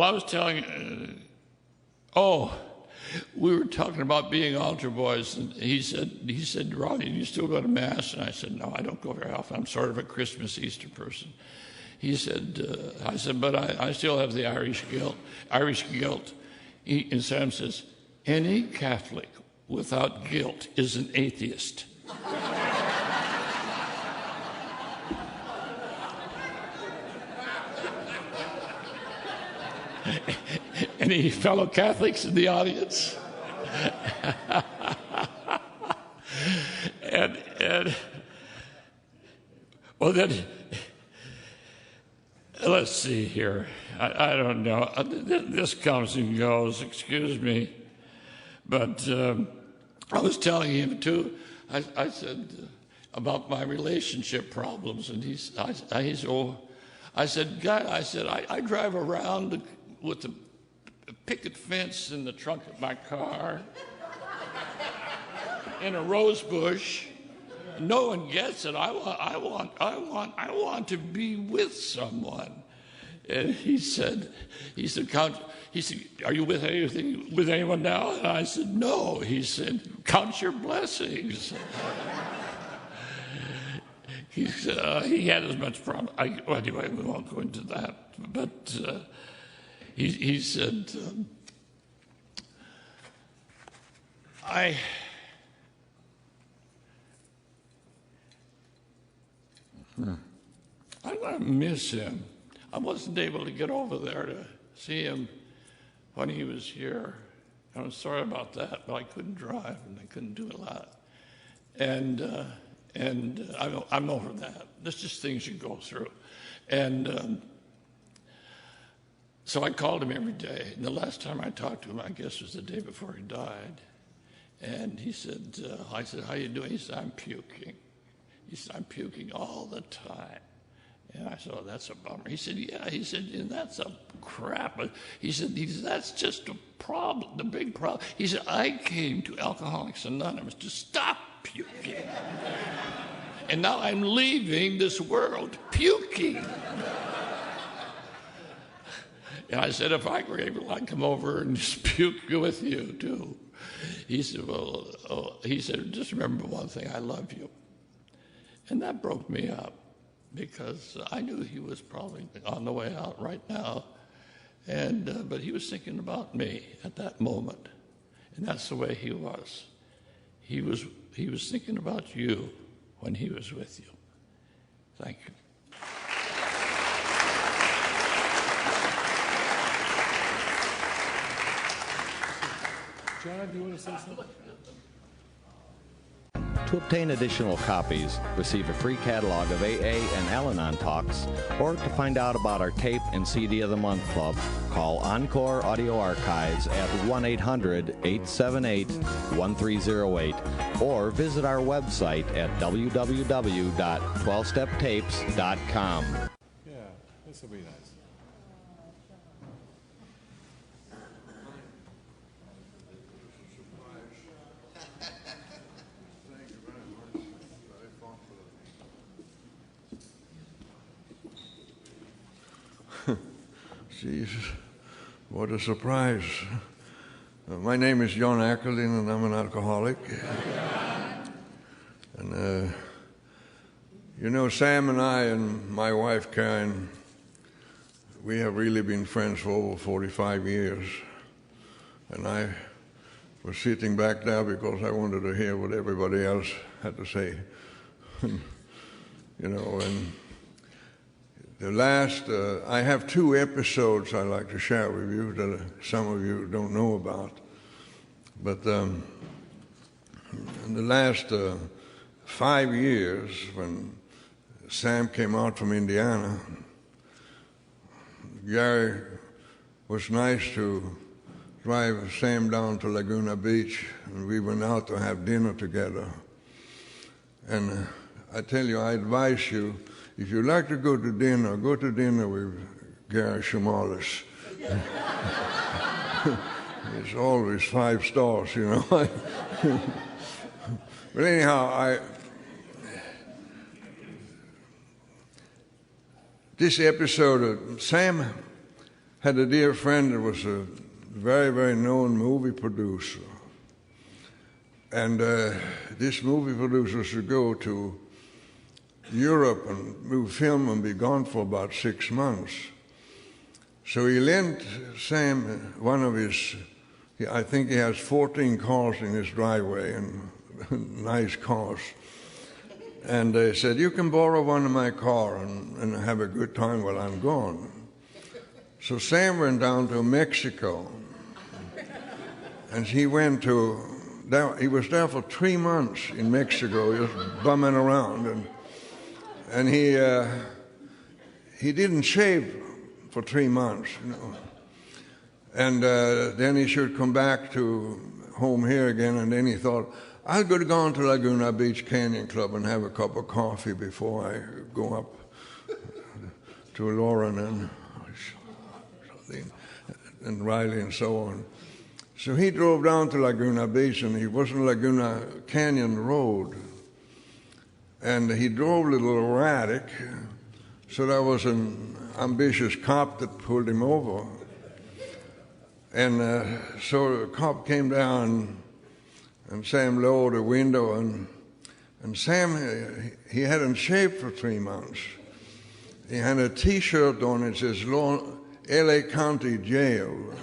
I was telling, we were talking about being altar boys, and he said, "Ronnie, do you still go to Mass?" And I said, "No, I don't go very often. I'm sort of a Christmas, Easter person." He said, I said, "But I still have the Irish guilt. And Sam says, "Any Catholic without guilt is an atheist." Any fellow Catholics in the audience? and well, then, let's see here. I don't know. This comes and goes, excuse me. But I was telling him, too, I said about my relationship problems, and he said, I said, God, I drive around with the picket fence in the trunk of my car in a rose bush. No one gets it. I want to be with someone. And he said, are you with anyone now? And I said, no. He said, count your blessings. He said, he had as much problem. Anyway, we won't go into that. But he said, I'm going to miss him. I wasn't able to get over there to see him when he was here. I'm sorry about that, but I couldn't drive and I couldn't do a lot. And I'm over that. There's just things you go through. And so I called him every day. And the last time I talked to him, I guess, was the day before he died. And he said, I said, how you doing? He said, I'm puking. He said, I'm puking all the time. And I said, oh, that's a bummer. He said, yeah. He said, and that's a crap. He said, that's just a problem, the big problem. He said, I came to Alcoholics Anonymous to stop puking. And now I'm leaving this world puking. And I said, if I were able, I'd come over and just puke with you, too. He said, he said, just remember one thing, I love you. And that broke me up, because I knew he was probably on the way out right now, but he was thinking about me at that moment, and that's the way he was. He was thinking about you when he was with you. Thank you. John, do you want to say something? To obtain additional copies, receive a free catalog of AA and Al-Anon talks, or to find out about our tape and CD of the Month Club, call Encore Audio Archives at 1-800-878-1308, or visit our website at www.12steptapes.com. Yeah, this will be nice. Jesus, what a surprise. My name is John Ackerlin, and I'm an alcoholic. And, you know, Sam and I and my wife, Karen, we have really been friends for over 45 years. And I was sitting back there because I wanted to hear what everybody else had to say. You know, and the last, I have 2 episodes I'd like to share with you that some of you don't know about. But in the last 5 years, when Sam came out from Indiana, Gary was nice to drive Sam down to Laguna Beach, and we went out to have dinner together. And I tell you, I advise you, if you like to go to dinner with Gary Shumalis. It's always 5 stars, you know. But anyhow, this episode, Sam had a dear friend that was a very, very known movie producer. And this movie producer should go to Europe and film and be gone for about 6 months. So he lent Sam one of his, I think he has 14 cars in his driveway, and nice cars. And they said, you can borrow one of my car and have a good time while I'm gone. So Sam went down to Mexico, and he went to, he was there for 3 months in Mexico, just bumming around. And he didn't shave for 3 months, you know. And then he should come back to home here again, and then he thought, I'll go down to Laguna Beach Canyon Club and have a cup of coffee before I go up to Lauren and Riley and so on. So he drove down to Laguna Beach, and he was on Laguna Canyon Road. And he drove a little erratic, so there was an ambitious cop that pulled him over. And so the cop came down, and Sam lowered the window, and Sam, he hadn't shaved for 3 months. He had a T-shirt on, it says L.A. County Jail.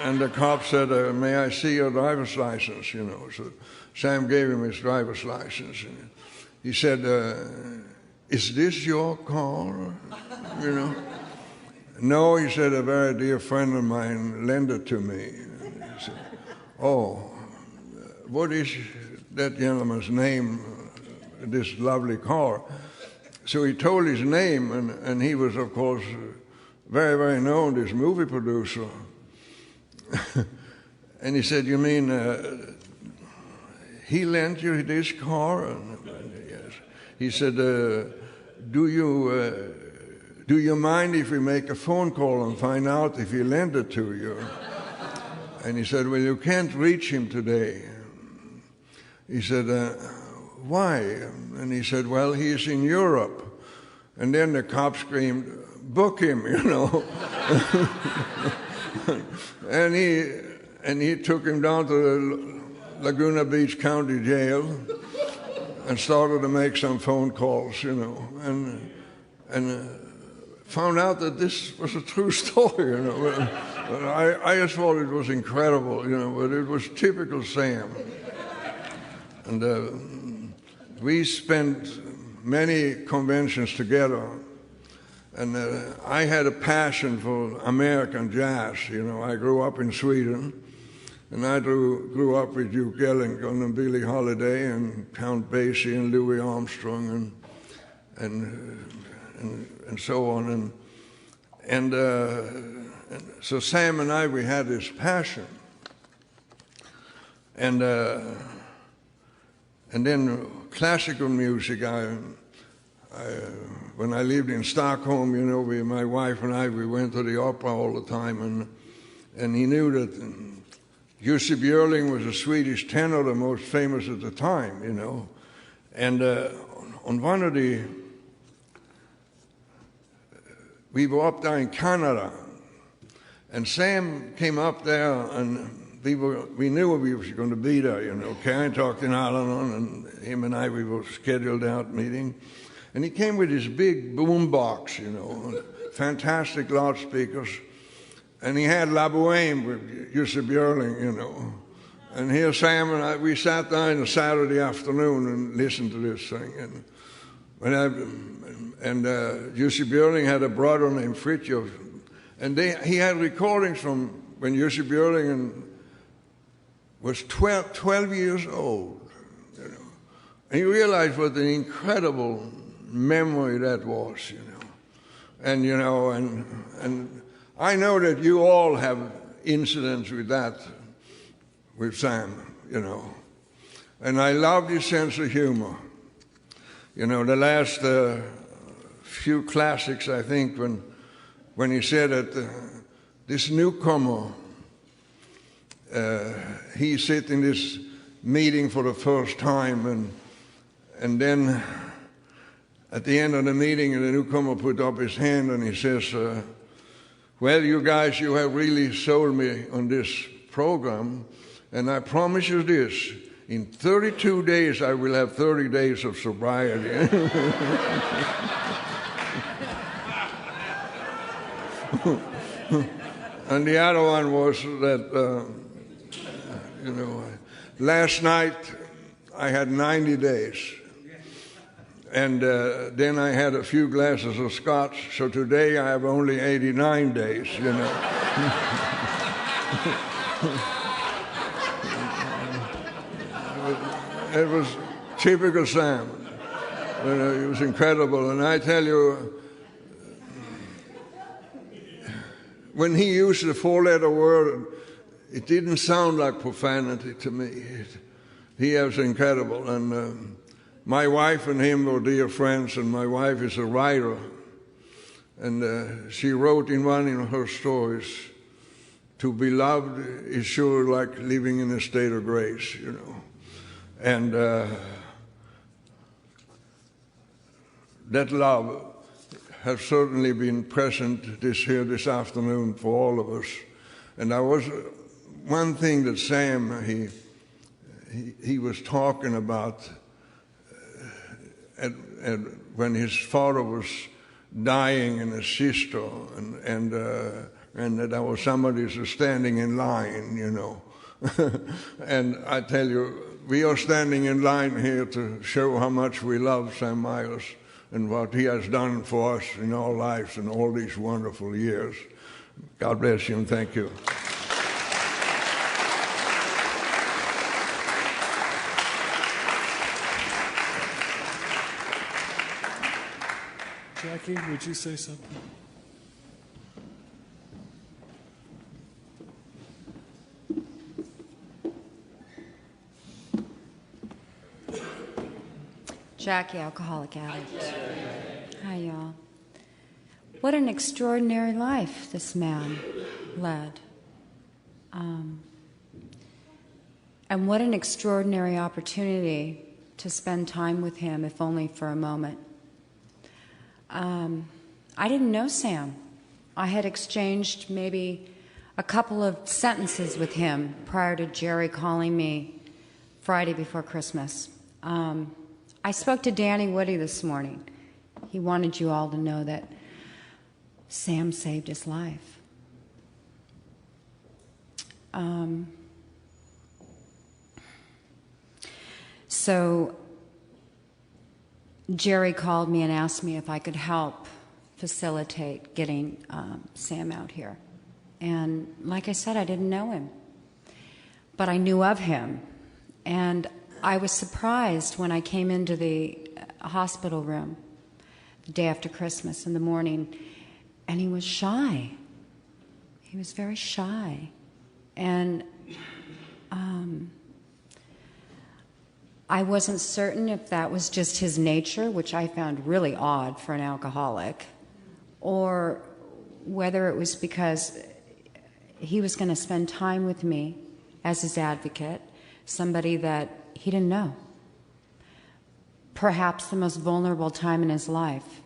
And the cop said, may I see your driver's license, you know. So Sam gave him his driver's license. And he said, is this your car, you know? No, he said, a very dear friend of mine lent it to me. He said, oh, what is that gentleman's name, this lovely car? So he told his name, and he was, of course, very, very known, this movie producer. And he said, you mean he lent you this car? And, yes. He said, do you mind if we make a phone call and find out if he lent it to you? And he said, well, you can't reach him today. He said, why? And he said, well, he's in Europe. And then the cop screamed, book him, you know. And he took him down to the Laguna Beach County Jail and started to make some phone calls, you know, and found out that this was a true story, you know. I just thought it was incredible, you know, but it was typical Sam. And we spent many conventions together. And I had a passion for American jazz. You know, I grew up in Sweden, and I grew up with Duke Ellington and Billie Holiday and Count Basie and Louis Armstrong and so on. And so Sam and I, we had this passion. And then classical music, when I lived in Stockholm, you know, my wife and I, we went to the opera all the time, and he knew that Jussi Björling was a Swedish tenor, the most famous at the time, you know. And on one of we were up there in Canada, and Sam came up there, and we knew we was going to be there, you know. Karen talked in Al-Anon, and him and I, we were scheduled out meeting. And he came with his big boom box, you know, fantastic loudspeakers. And he had La Boheme with Jussi Björling, you know. And here Sam and I, we sat down on a Saturday afternoon and listened to this thing. And Jussi Björling had a brother named Fritjof. And he had recordings from when Jussi Björling was 12 years old, you know. And you realize what an incredible memory that was, you know. And, you know, and I know that you all have incidents with that, with Sam, you know. And I love his sense of humor. You know, the last few classics, I think, when he said that this newcomer, he sit in this meeting for the first time, and then at the end of the meeting, the newcomer put up his hand and he says, well, you guys, you have really sold me on this program, and I promise you this, in 32 days I will have 30 days of sobriety. And the other one was that, you know, last night I had 90 days. And then I had a few glasses of scotch, so today I have only 89 days, you know. It was typical Sam. You know, it was incredible. And I tell you, when he used the four-letter word, it didn't sound like profanity to me. he is incredible. And my wife and him were dear friends, and my wife is a writer. And she wrote in one of her stories, to be loved is sure like living in a state of grace, you know. And that love has certainly been present this afternoon for all of us. And I was one thing that Sam he was talking about when his father was dying in his sister, and that there was somebody standing in line, you know. And I tell you, we are standing in line here to show how much we love Sam Meier and what he has done for us in our lives in all these wonderful years. God bless you and thank you. Jackie, would you say something? Jackie, alcoholic addict. Hi, y'all. What an extraordinary life this man led. And what an extraordinary opportunity to spend time with him, if only for a moment. I didn't know Sam. I had exchanged maybe a couple of sentences with him prior to Jerry calling me Friday before Christmas. I spoke to Danny Woody this morning. He wanted you all to know that Sam saved his life. So Jerry called me and asked me if I could help facilitate getting Sam out here. And like I said, I didn't know him, but I knew of him. And I was surprised when I came into the hospital room the day after Christmas in the morning, and he was shy. He was very shy. And I wasn't certain if that was just his nature, which I found really odd for an alcoholic, or whether it was because he was going to spend time with me as his advocate, somebody that he didn't know. Perhaps the most vulnerable time in his life.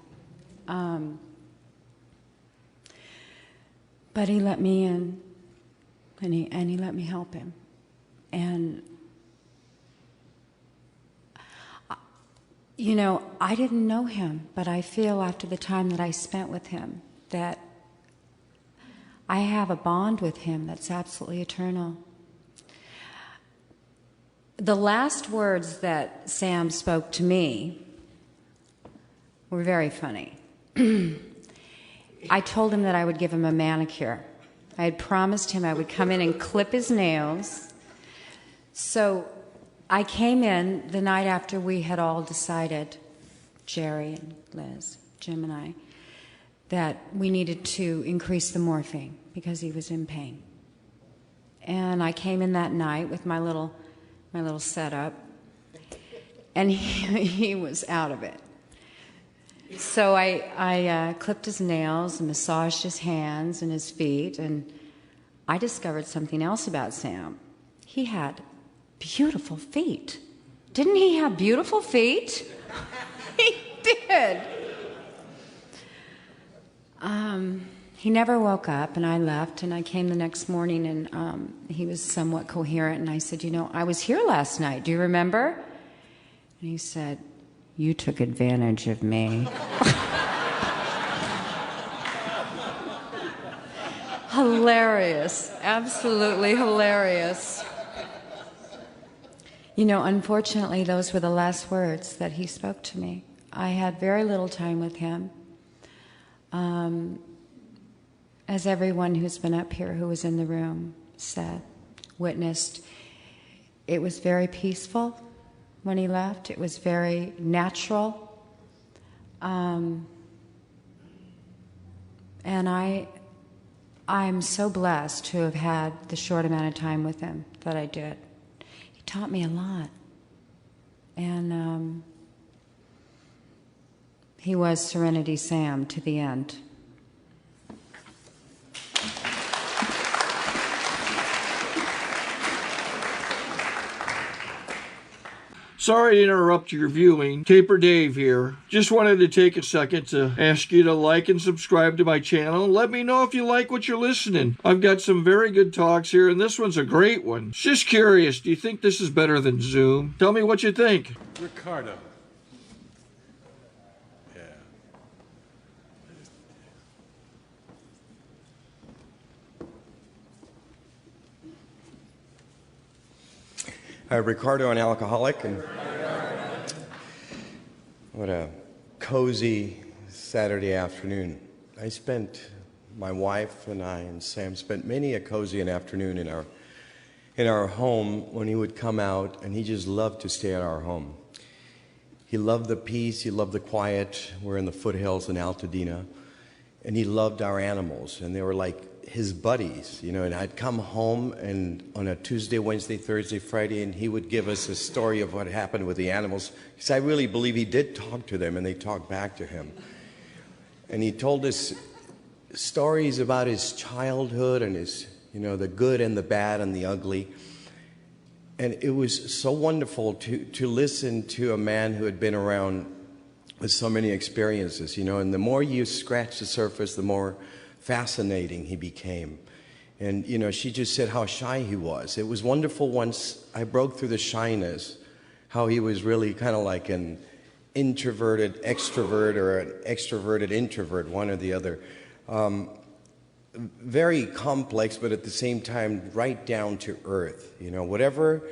But he let me in, and he let me help him. And you know, I didn't know him, but I feel after the time that I spent with him that I have a bond with him that's absolutely eternal. The last words that Sam spoke to me were very funny. I told him that I would give him a manicure. I had promised him I would come in and clip his nails. So I came in the night after we had all decided, Jerry and Liz, Jim and I, that we needed to increase the morphine because he was in pain. And I came in that night with my little setup, and he was out of it. So I clipped his nails and massaged his hands and his feet, and I discovered something else about Sam. He had beautiful feet. Didn't he have beautiful feet? He did. He never woke up, and I left, and I came the next morning, and he was somewhat coherent, and I said, you know, I was here last night. Do you remember? And he said, you took advantage of me. Hilarious. Absolutely hilarious. You know, unfortunately, those were the last words that he spoke to me. I had very little time with him. As everyone who's been up here who was in the room said, witnessed, it was very peaceful when he left. It was very natural. And I'm so blessed to have had the short amount of time with him that I did. He taught me a lot. And he was Serenity Sam to the end. Sorry to interrupt your viewing. Taper Dave here. Just wanted to take a second to ask you to like and subscribe to my channel. Let me know if you like what you're listening. I've got some very good talks here, and this one's a great one. Just curious, do you think this is better than Zoom? Tell me what you think. Ricardo. Yeah. Ricardo, an alcoholic, and what a cozy Saturday afternoon. My wife and I and Sam spent many a cozy afternoon in our home when he would come out, and he just loved to stay at our home. He loved the peace, he loved the quiet. We're in the foothills in Altadena, and he loved our animals, and they were like his buddies, you know. And I'd come home and on a Tuesday, Wednesday, Thursday, Friday, and he would give us a story of what happened with the animals, because I really believe he did talk to them and they talked back to him. And he told us stories about his childhood and his, you know, the good and the bad and the ugly. And it was so wonderful to listen to a man who had been around with so many experiences, you know. And the more you scratch the surface, the more fascinating he became. And, you know, she just said how shy he was. It was wonderful once I broke through the shyness, how he was really kind of like an introverted extrovert or an extroverted introvert, one or the other. Very complex, but at the same time, right down to earth. You know, whatever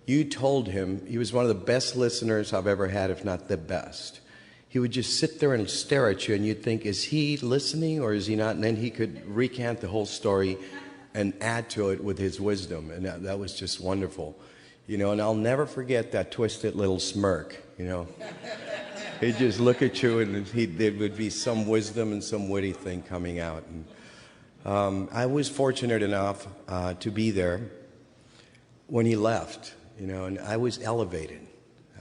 you told him, he was one of the best listeners I've ever had, if not the best. He would just sit there and stare at you, and you'd think, is he listening or is he not? And then he could recant the whole story and add to it with his wisdom, and that was just wonderful. You know, and I'll never forget that twisted little smirk, you know. He'd just look at you, and there would be some wisdom and some witty thing coming out. And I was fortunate enough to be there when he left, you know, and I was elevated.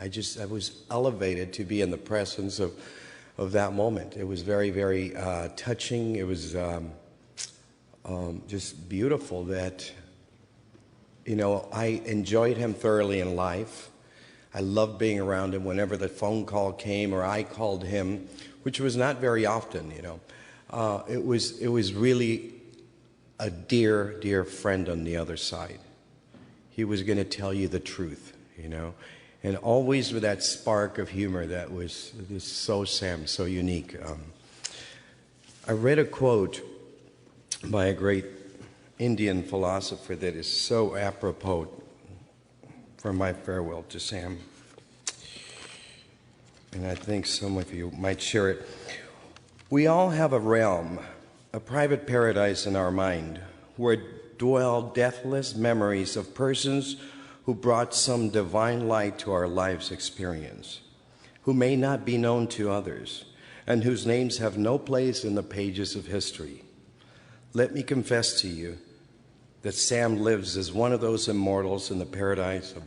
I was elevated to be in the presence of that moment. It was very, very touching. It was just beautiful that, you know, I enjoyed him thoroughly in life. I loved being around him whenever the phone call came or I called him, which was not very often, you know. It was really a dear, dear friend on the other side. He was going to tell you the truth, you know. And always with that spark of humor that was so Sam, so unique. I read a quote by a great Indian philosopher that is so apropos for my farewell to Sam. And I think some of you might share it. We all have a realm, a private paradise in our mind, where dwell deathless memories of persons who brought some divine light to our life's experience, who may not be known to others, and whose names have no place in the pages of history. Let me confess to you that Sam lives as one of those immortals in the paradise of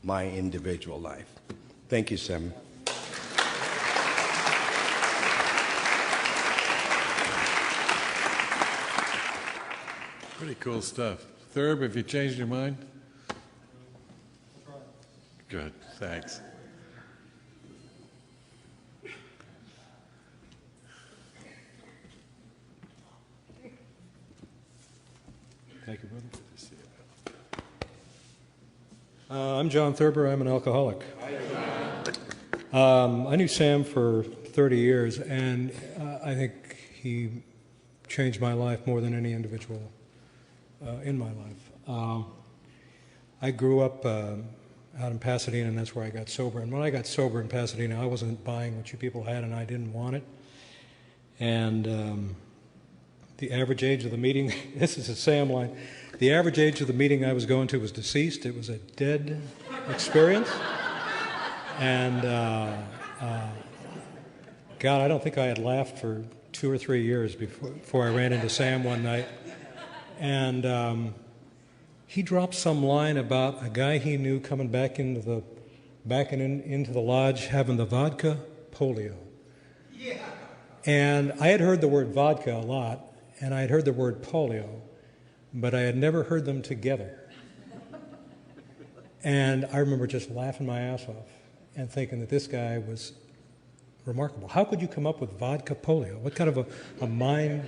my individual life. Thank you, Sam. Pretty cool stuff. Thurb, have you changed your mind? Good, thanks. Thank you, brother. I'm John Thurber. I'm an alcoholic. I knew Sam for 30 years, and I think he changed my life more than any individual in my life. I grew up out in Pasadena, and that's where I got sober. And when I got sober in Pasadena, I wasn't buying what you people had, and I didn't want it. And the average age of the meeting, this is a Sam line, the average age of the meeting I was going to was deceased. It was a dead experience. And God, I don't think I had laughed for 2 or 3 years before I ran into Sam one night. And he dropped some line about a guy he knew coming back into the lodge having the vodka polio. Yeah. And I had heard the word vodka a lot, and I had heard the word polio, but I had never heard them together. And I remember just laughing my ass off and thinking that this guy was remarkable. How could you come up with vodka polio? What kind of a mind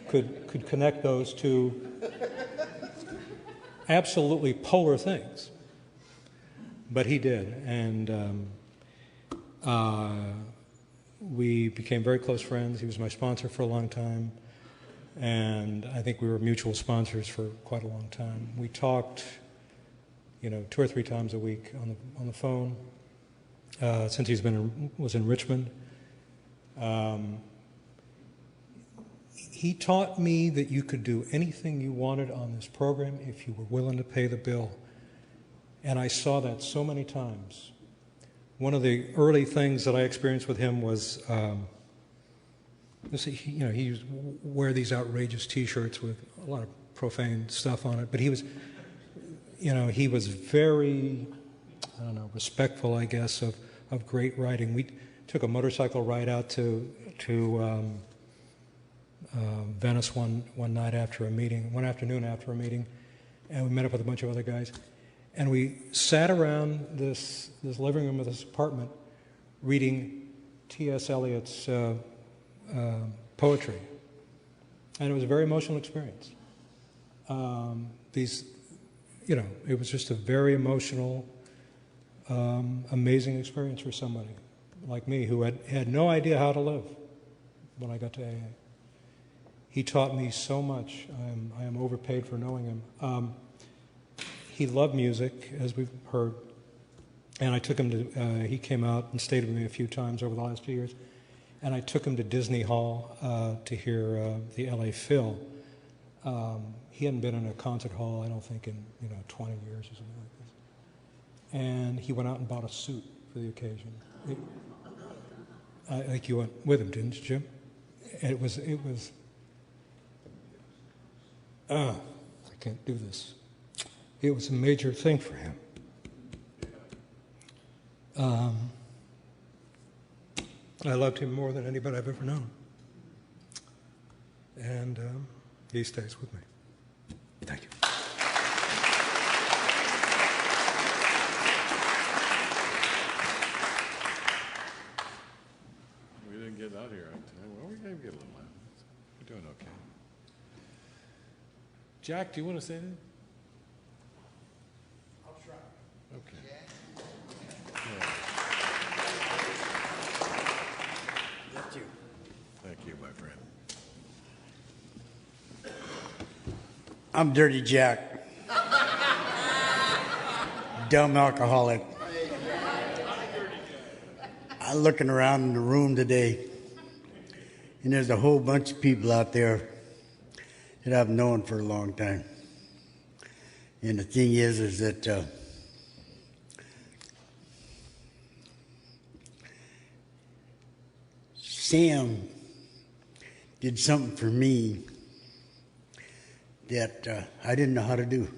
could connect those two absolutely polar things? But he did, and we became very close friends. He was my sponsor for a long time, and I think we were mutual sponsors for quite a long time. We talked, 2 or 3 times a week on the phone since was in Richmond. He taught me that you could do anything you wanted on this program if you were willing to pay the bill. And I saw that so many times. One of the early things that I experienced with him was, he used to wear these outrageous T-shirts with a lot of profane stuff on it. But he was very, respectful, I guess, of great writing. We took a motorcycle ride out to Venice one afternoon after a meeting, and we met up with a bunch of other guys. And we sat around this living room of this apartment reading T.S. Eliot's poetry. And it was a very emotional experience. It was just a very emotional, amazing experience for somebody like me who had no idea how to live when I got to AA. He taught me so much. I am overpaid for knowing him. He loved music, as we've heard, and I took him to, he came out and stayed with me a few times over the last few years, and I took him to Disney Hall to hear the LA Phil. He hadn't been in a concert hall, I don't think, in 20 years or something like this. And he went out and bought a suit for the occasion. I think you went with him, didn't you, Jim? It was I can't do this. It was a major thing for him. I loved him more than anybody I've ever known. And he stays with me. Thank you. We didn't get out here on time. Well, we're going to get a little loud. We're doing okay. Jack, do you want to say anything? I'll try. Okay. Thank you. Thank you, my friend. I'm Dirty Jack. Dumb alcoholic. I'm looking around in the room today, and there's a whole bunch of people out there that I've known for a long time. And the thing is that Sam did something for me that I didn't know how to do.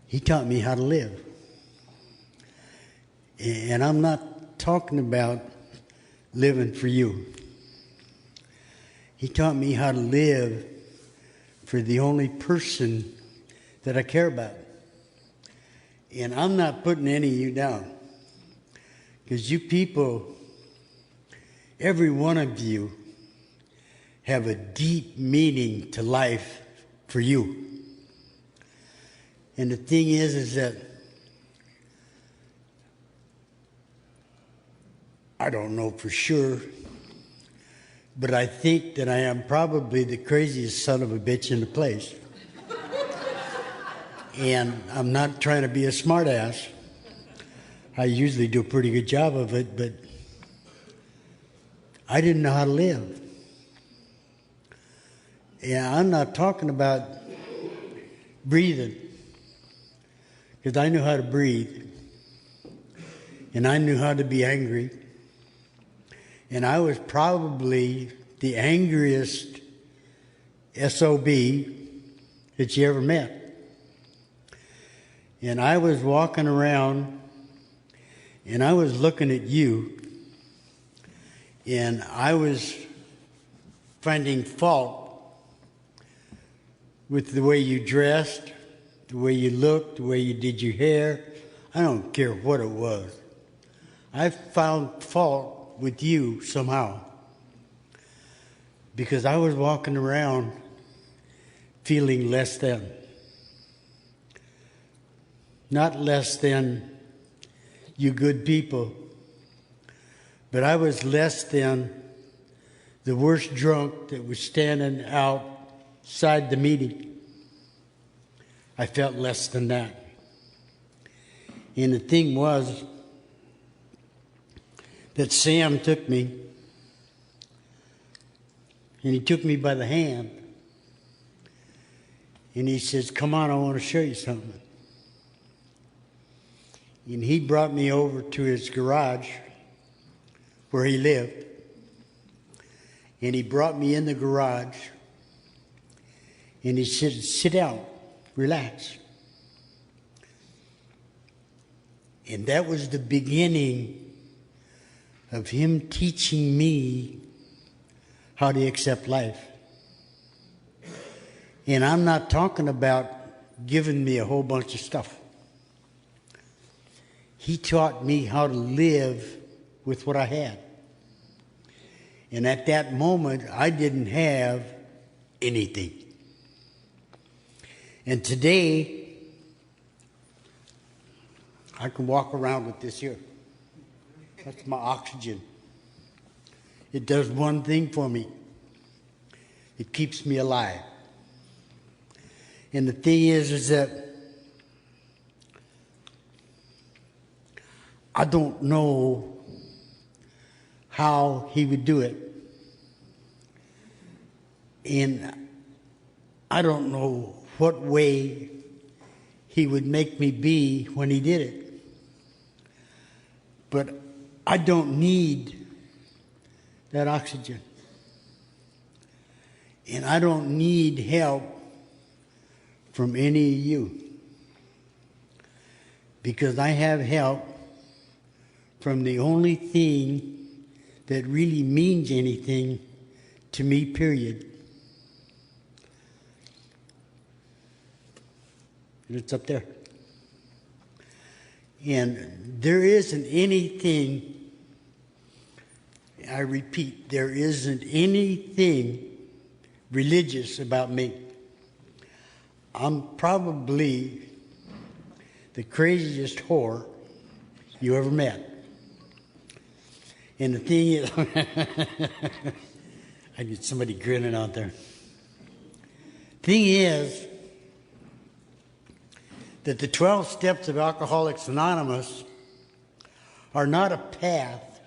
He taught me how to live. And I'm not talking about living for you. He taught me how to live for the only person that I care about. And I'm not putting any of you down. Because you people, every one of you, have a deep meaning to life for you. And the thing is that I don't know for sure, but I think that I am probably the craziest son of a bitch in the place. And I'm not trying to be a smartass. I usually do a pretty good job of it, but I didn't know how to live. Yeah, I'm not talking about breathing, because I knew how to breathe, and I knew how to be angry, and I was probably the angriest SOB that you ever met. And I was walking around and I was looking at you and I was finding fault with the way you dressed, the way you looked, the way you did your hair. I don't care what it was. I found fault with you somehow because I was walking around feeling less than. Not less than you good people, but I was less than the worst drunk that was standing outside the meeting. I felt less than that. And the thing was that Sam took me, and he took me by the hand, and he says, "Come on, I want to show you something." And he brought me over to his garage where he lived. And he brought me in the garage. And he said, "Sit down, relax." And that was the beginning of him teaching me how to accept life. And I'm not talking about giving me a whole bunch of stuff. He taught me how to live with what I had. And at that moment, I didn't have anything. And today, I can walk around with this here. That's my oxygen. It does one thing for me. It keeps me alive. And the thing is that I don't know how he would do it. And I don't know what way he would make me be when he did it. But I don't need that oxygen. And I don't need help from any of you. Because I have help from the only thing that really means anything to me, period. And it's up there. And there isn't anything, I repeat, there isn't anything religious about me. I'm probably the craziest whore you ever met. And the thing is, I get somebody grinning out there. Thing is that the 12 steps of Alcoholics Anonymous are not a path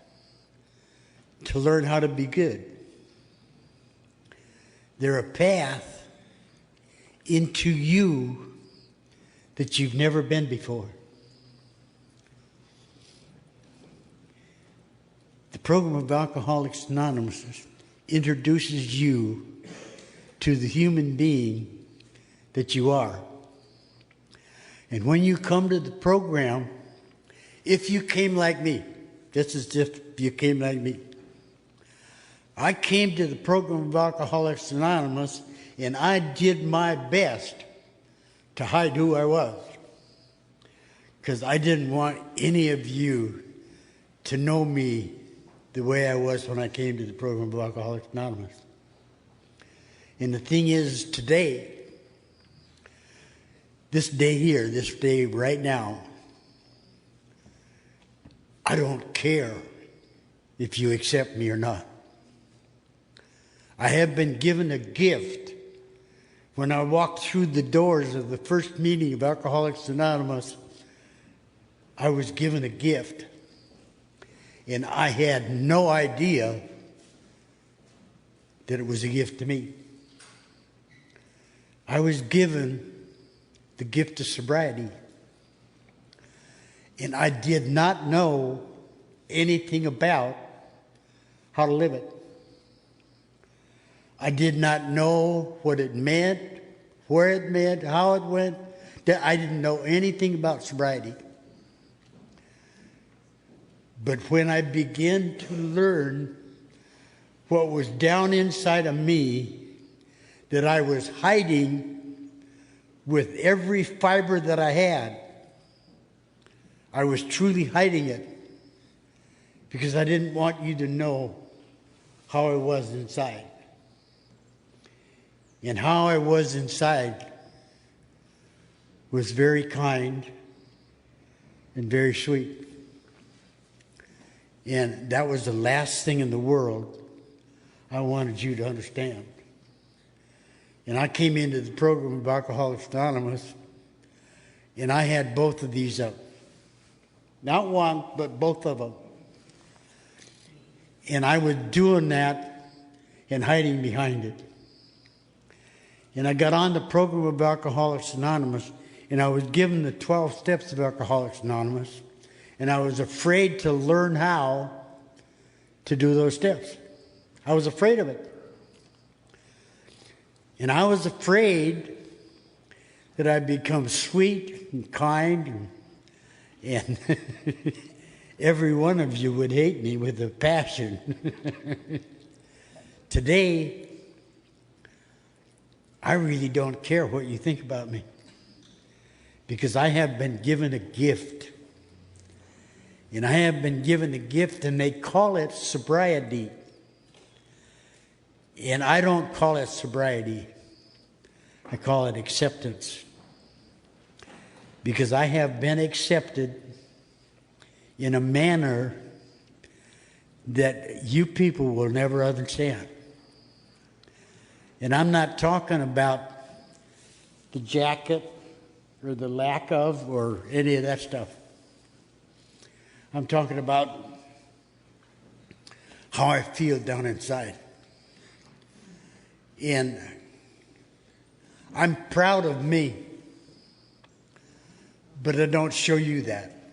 to learn how to be good. They're a path into you that you've never been before. The program of Alcoholics Anonymous introduces you to the human being that you are. And when you come to the program, if you came like me, this is if you came like me. I came to the program of Alcoholics Anonymous and I did my best to hide who I was. Because I didn't want any of you to know me the way I was when I came to the program of Alcoholics Anonymous. And the thing is, today, this day here, this day right now, I don't care if you accept me or not. I have been given a gift. When I walked through the doors of the first meeting of Alcoholics Anonymous, I was given a gift. And I had no idea that it was a gift to me. I was given the gift of sobriety. And I did not know anything about how to live it. I did not know what it meant, where it meant, how it went. I didn't know anything about sobriety. But when I began to learn what was down inside of me that I was hiding with every fiber that I had, I was truly hiding it because I didn't want you to know how I was inside. And how I was inside was very kind and very sweet. And that was the last thing in the world I wanted you to understand. And I came into the program of Alcoholics Anonymous, and I had both of these up. Not one, but both of them. And I was doing that and hiding behind it. And I got on the program of Alcoholics Anonymous, and I was given the 12 steps of Alcoholics Anonymous, and I was afraid to learn how to do those steps. I was afraid of it. And I was afraid that I'd become sweet and kind, and every one of you would hate me with a passion. Today, I really don't care what you think about me, because I have been given a gift. And I have been given a gift, and they call it sobriety. And I don't call it sobriety. I call it acceptance. Because I have been accepted in a manner that you people will never understand. And I'm not talking about the jacket or the lack of or any of that stuff. I'm talking about how I feel down inside. And I'm proud of me, but I don't show you that.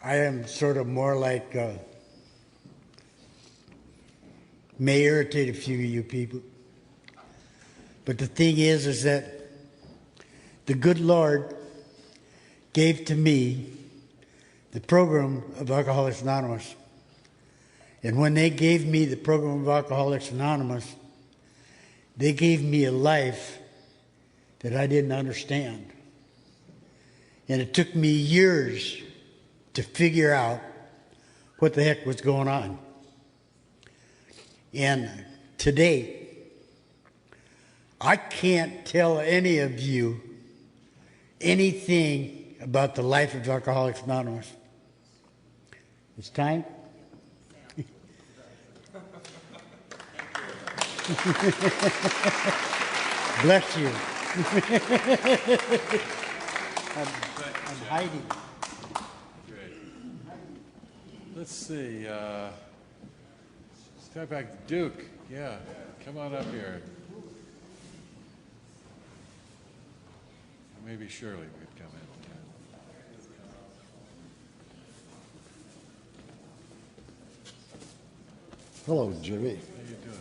I am sort of more like may irritate a few of you people. But the thing is that the good Lord gave to me the program of Alcoholics Anonymous. And when they gave me the program of Alcoholics Anonymous, they gave me a life that I didn't understand. And it took me years to figure out what the heck was going on. And today, I can't tell any of you anything about the life of Alcoholics Anonymous. It's time. Bless you. I'm hiding. Great. Let's see. Step back. Duke. Yeah. Come on up here. Maybe Shirley could come in. Hello, Jimmy. How you doing?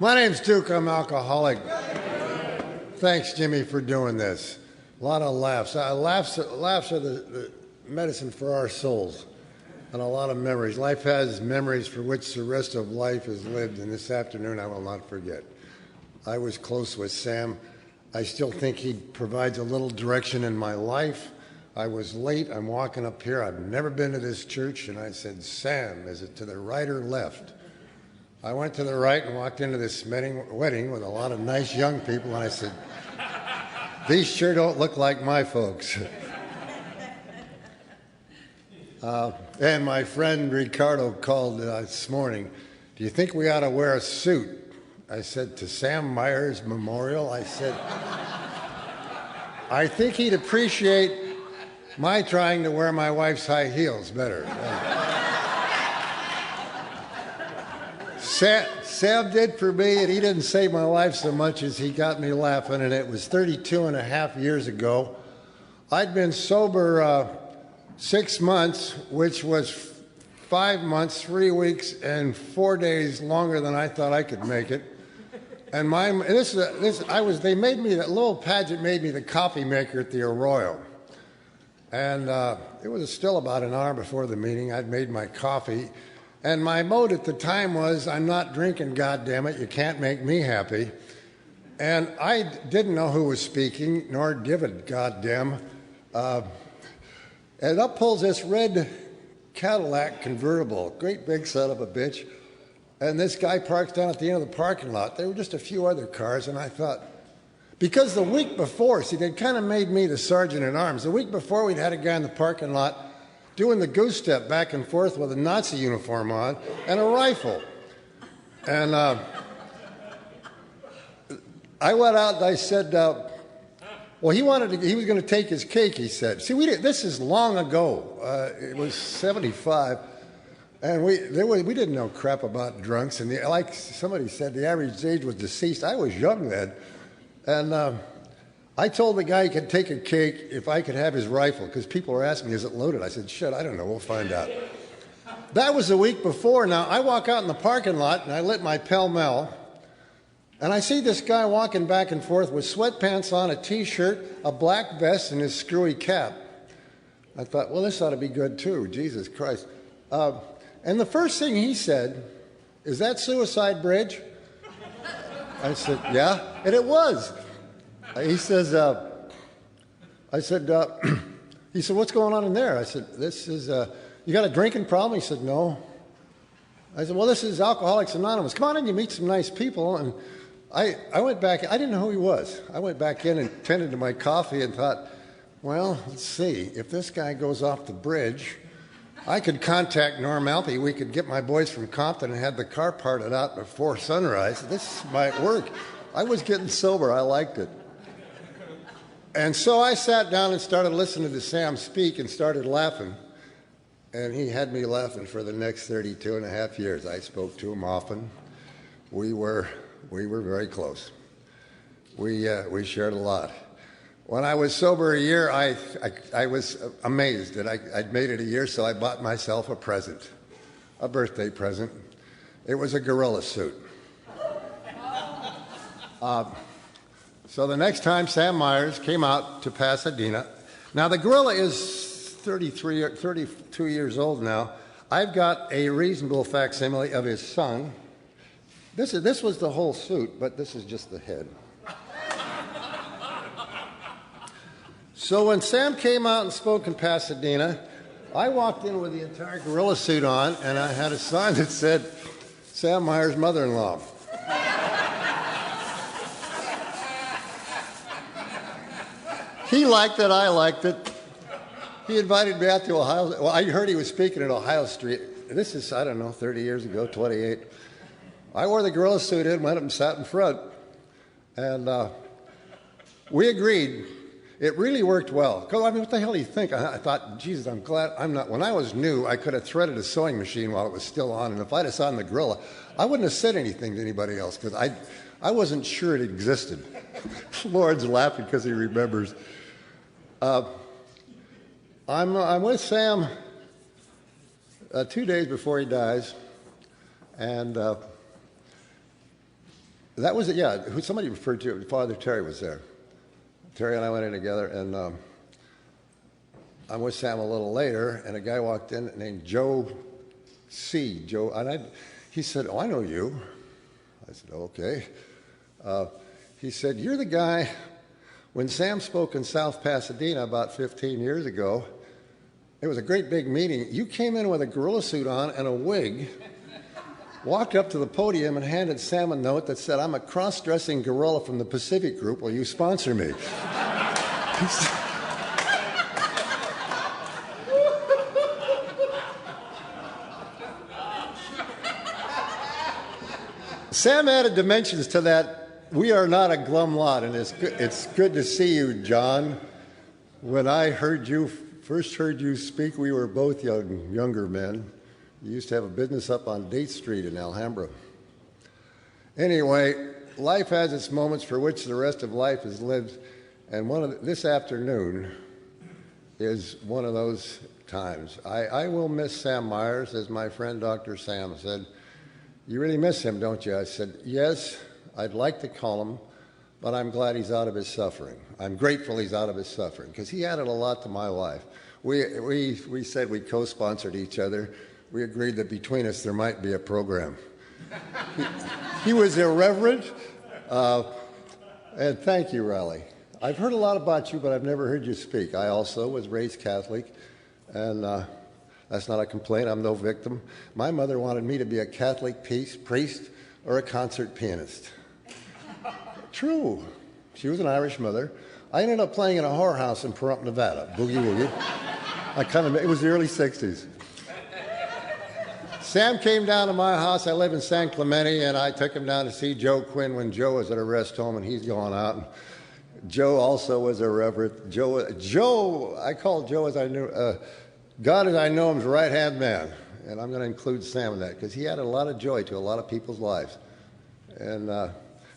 My name's Duke. I'm alcoholic. Thanks, Jimmy, for doing this. A lot of laughs. Laughs are the medicine for our souls, and a lot of memories. Life has memories for which the rest of life is lived, and this afternoon I will not forget. I was close with Sam. I still think he provides a little direction in my life. I was late. I'm walking up here. I've never been to this church, and I said, Sam, is it to the right or left? I went to the right and walked into this wedding with a lot of nice young people, and I said, these sure don't look like my folks. And my friend Ricardo called this morning, do you think we ought to wear a suit? I said, to Sam Meier's memorial? I said, I think he'd appreciate my trying to wear my wife's high heels better. Sam did for me, and he didn't save my life so much as he got me laughing, and it was 32 and a half years ago. I'd been sober 6 months, which was 5 months, 3 weeks, and 4 days longer than I thought I could make it. And they made me, that little pageant made me the coffee maker at the Arroyo. And it was still about an hour before the meeting. I'd made my coffee. And my mode at the time was, I'm not drinking, goddammit, you can't make me happy. And I didn't know who was speaking, nor give a goddamn. And up pulls this red Cadillac convertible, great big son of a bitch. And this guy parks down at the end of the parking lot. There were just a few other cars, and I thought, because the week before, see, they'd kind of made me the sergeant at arms. The week before, we'd had a guy in the parking lot doing the goose step back and forth with a Nazi uniform on and a rifle. And I went out and I said, well, he was going to take his cake, he said. See, this is long ago. It was 75. And we didn't know crap about drunks. And like somebody said, the average age was deceased. I was young then. And I told the guy he could take a cake if I could have his rifle, because people were asking me, is it loaded? I said, shit, I don't know. We'll find out. That was the week before. Now, I walk out in the parking lot, and I lit my Pell Mell, and I see this guy walking back and forth with sweatpants on, a T-shirt, a black vest, and his screwy cap. I thought, well, this ought to be good, too. Jesus Christ. And the first thing he said, is that Suicide Bridge? I said, yeah. And it was. He says, he said, what's going on in there? I said, this is, you got a drinking problem? He said, no. I said, well, this is Alcoholics Anonymous. Come on in, you meet some nice people. And I went back, I didn't know who he was. I went back in and tended to my coffee and thought, well, let's see, if this guy goes off the bridge, I could contact Norm Alpy. We could get my boys from Compton and have the car parted out before sunrise. This might work. I was getting sober. I liked it. And so I sat down and started listening to Sam speak and started laughing. And he had me laughing for the next 32 and a half years. I spoke to him often. We were very close. We shared a lot. When I was sober a year, I was amazed that I'd made it a year, so I bought myself a present, a birthday present. It was a gorilla suit. So the next time Sam Myers came out to Pasadena, now the gorilla is 32 years old now. I've got a reasonable facsimile of his son. This was the whole suit, but this is just the head. So when Sam came out and spoke in Pasadena, I walked in with the entire gorilla suit on, and I had a sign that said, Sam Myers' mother-in-law. He liked it, I liked it. He invited me out to Ohio. Well, I heard he was speaking at Ohio Street. This is, I don't know, 30 years ago, 28. I wore the gorilla suit in, went up and sat in front. And we agreed. It really worked well. Because, I mean, what the hell do you think? I thought, Jesus, I'm glad I'm not. When I was new, I could have threaded a sewing machine while it was still on. And if I'd have saw the gorilla, I wouldn't have said anything to anybody else because I wasn't sure it existed. Lauren's laughing because he remembers. I'm with Sam 2 days before he dies. And that was it, yeah. Who somebody referred to it. Father Terry was there. Terry and I went in together, and I'm with Sam a little later, and a guy walked in named Joe C. Joe, and he said, "Oh, I know you." I said, "Okay." He said, "You're the guy when Sam spoke in South Pasadena about 15 years ago. It was a great big meeting. You came in with a gorilla suit on and a wig." Walked up to the podium and handed Sam a note that said, "I'm a cross-dressing gorilla from the Pacific Group. Will you sponsor me?" Sam added dimensions to that. We are not a glum lot, and it's good to see you, John. When I first heard you speak, we were both younger men. You used to have a business up on Date Street in Alhambra. Anyway, life has its moments for which the rest of life is lived. And this afternoon, is one of those times. I will miss Sam Myers, as my friend Dr. Sam said. You really miss him, don't you? I said, yes, I'd like to call him, but I'm glad he's out of his suffering. I'm grateful he's out of his suffering, because he added a lot to my life. We said we co-sponsored each other. We agreed that between us there might be a program. He was irreverent, and thank you, Raleigh. I've heard a lot about you, but I've never heard you speak. I also was raised Catholic, and that's not a complaint. I'm no victim. My mother wanted me to be a Catholic priest or a concert pianist. True. She was an Irish mother. I ended up playing in a whorehouse in Pahrump, Nevada. Boogie woogie. It was the early 60s. Sam came down to my house. I live in San Clemente, and I took him down to see Joe Quinn when Joe was at a rest home, and he's gone out. And Joe also was a reverend. Joe, I call Joe as I knew, God as I know him's right-hand man. And I'm going to include Sam in that, because he added a lot of joy to a lot of people's lives. And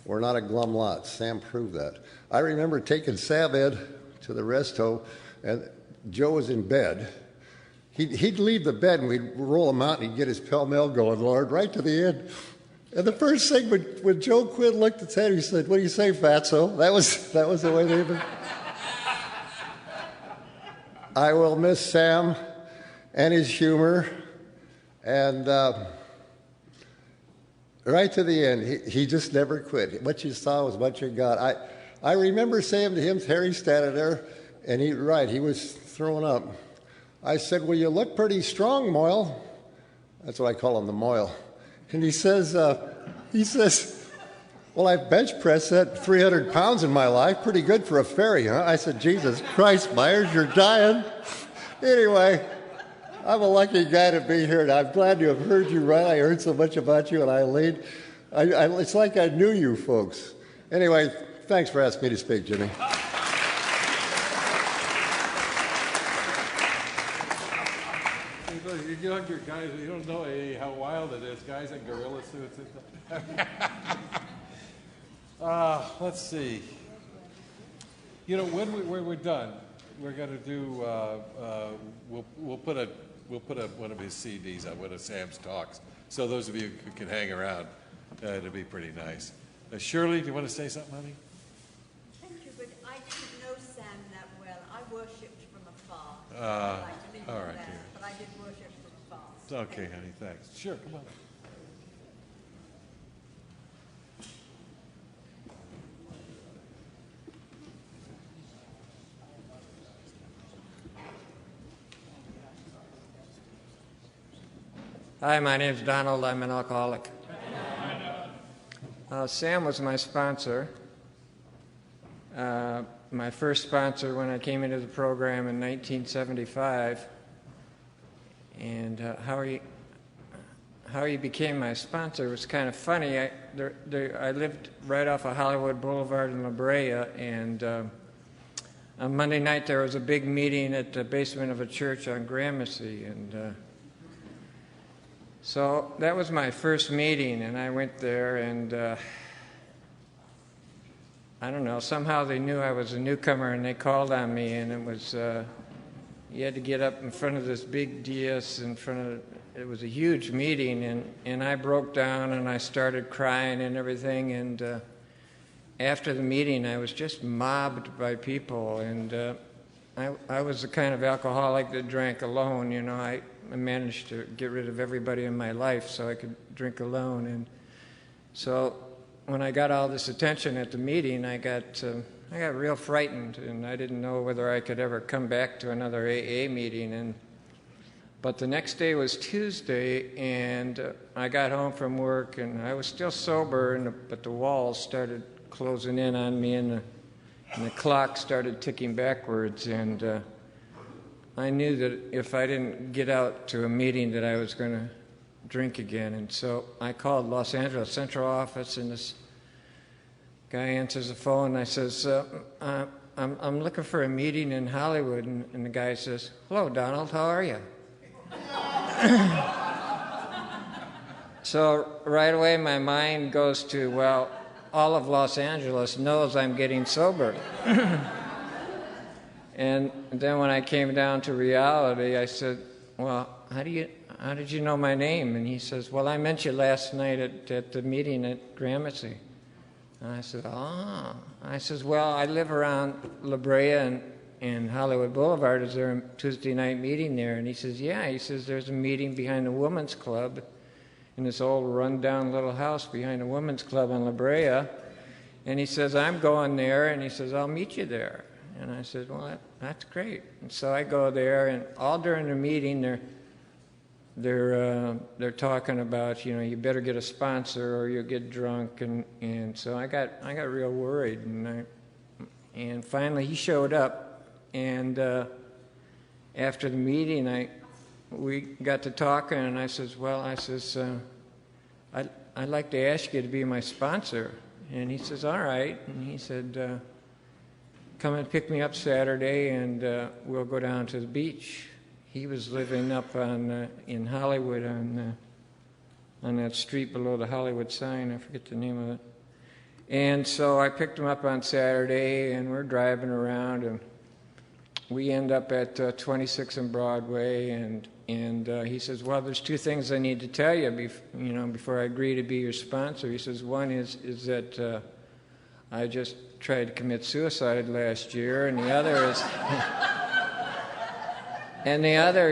we're not a glum lot. Sam proved that. I remember taking Sam in to the rest home, and Joe was in bed. He'd leave the bed, and we'd roll him out, and he'd get his pell-mell going, Lord, right to the end. And the first thing, when Joe Quinn looked at Sam, he said, what do you say, fatso? That was the way they did. I will miss Sam and his humor. And right to the end, he just never quit. What you saw was what you got. I remember saying to him, Harry standing there, and he was throwing up. I said, well, you look pretty strong, Moyle. That's what I call him, the Moyle. And he says, well, I've bench pressed that 300 pounds in my life. Pretty good for a fairy, huh? I said, Jesus Christ, Myers, you're dying. Anyway, I'm a lucky guy to be here, and I'm glad to have heard you right. I heard so much about you and Eileen. It's like I knew you folks. Anyway, thanks for asking me to speak, Jimmy. You younger guys, you don't know how wild it is. Guys in gorilla suits and stuff. Let's see. You know, when we're done, we're going to do. We'll put one of his CDs on one of Sam's talks. So those of you who can hang around, it'll be pretty nice. Shirley, do you want to say something, honey? Thank you, but I didn't know Sam that well. I worshipped from afar. I'd like to leave all right, there, dear. but I did worship from afar. It's okay, honey. Thanks. Sure, come on. Hi, my name's Donald. I'm an alcoholic. Sam was my sponsor. My first sponsor when I came into the program in 1975. And how he became my sponsor was kind of funny. I lived right off of Hollywood Boulevard in La Brea, and on Monday night there was a big meeting at the basement of a church on Gramercy, and so that was my first meeting, and I went there, and I don't know, somehow they knew I was a newcomer, and they called on me, and it was, you had to get up in front of this big dais it was a huge meeting, and I broke down, and I started crying and everything, and after the meeting, I was just mobbed by people, and I was the kind of alcoholic that drank alone, you know. I managed to get rid of everybody in my life so I could drink alone. And so when I got all this attention at the meeting, I got real frightened, and I didn't know whether I could ever come back to another AA meeting. But the next day was Tuesday, and I got home from work, and I was still sober, but the walls started closing in on me, and the clock started ticking backwards, and I knew that if I didn't get out to a meeting that I was going to drink again. And so I called Los Angeles Central Office, and this guy answers the phone, and I says, I'm looking for a meeting in Hollywood. And the guy says, hello, Donald, how are you? So right away my mind goes to, well, all of Los Angeles knows I'm getting sober. And then when I came down to reality, I said, well, how did you know my name? And he says, well, I met you last night at the meeting at Gramercy. And I said, ah. I says, well, I live around La Brea and Hollywood Boulevard. Is there a Tuesday night meeting there? And he says, yeah. He says, there's a meeting behind the Women's Club in this old rundown little house behind the Women's Club on La Brea. And he says, I'm going there. And he says, I'll meet you there. And I said, well, that's great. And so I go there, and all during the meeting, they're talking about, you better get a sponsor or you'll get drunk. And so I got real worried. And finally he showed up. And after the meeting, we got to talking, and I says, well, I'd like to ask you to be my sponsor. And he says, all right. And he said, come and pick me up Saturday, and we'll go down to the beach. He was living up in Hollywood on that street below the Hollywood sign. I forget the name of it. And so I picked him up on Saturday, and we're driving around, and we end up at 26 and Broadway, and he says, well, there's two things I need to tell you before I agree to be your sponsor. He says, one is that I just tried to commit suicide last year, and the other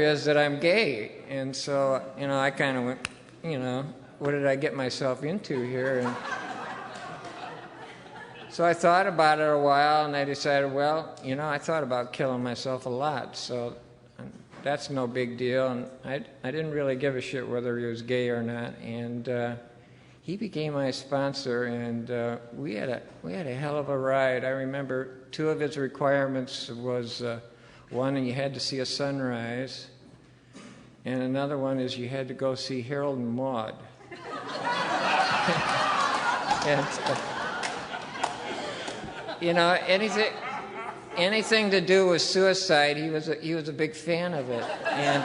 is that I'm gay. And so, I kind of went, what did I get myself into here? And so I thought about it a while, and I decided, well, I thought about killing myself a lot, so that's no big deal. And I didn't really give a shit whether he was gay or not. And he became my sponsor, and we had a hell of a ride. I remember two of his requirements was one, you had to see a sunrise, and another one is you had to go see Harold and Maude. And anything to do with suicide, he was a big fan of it. And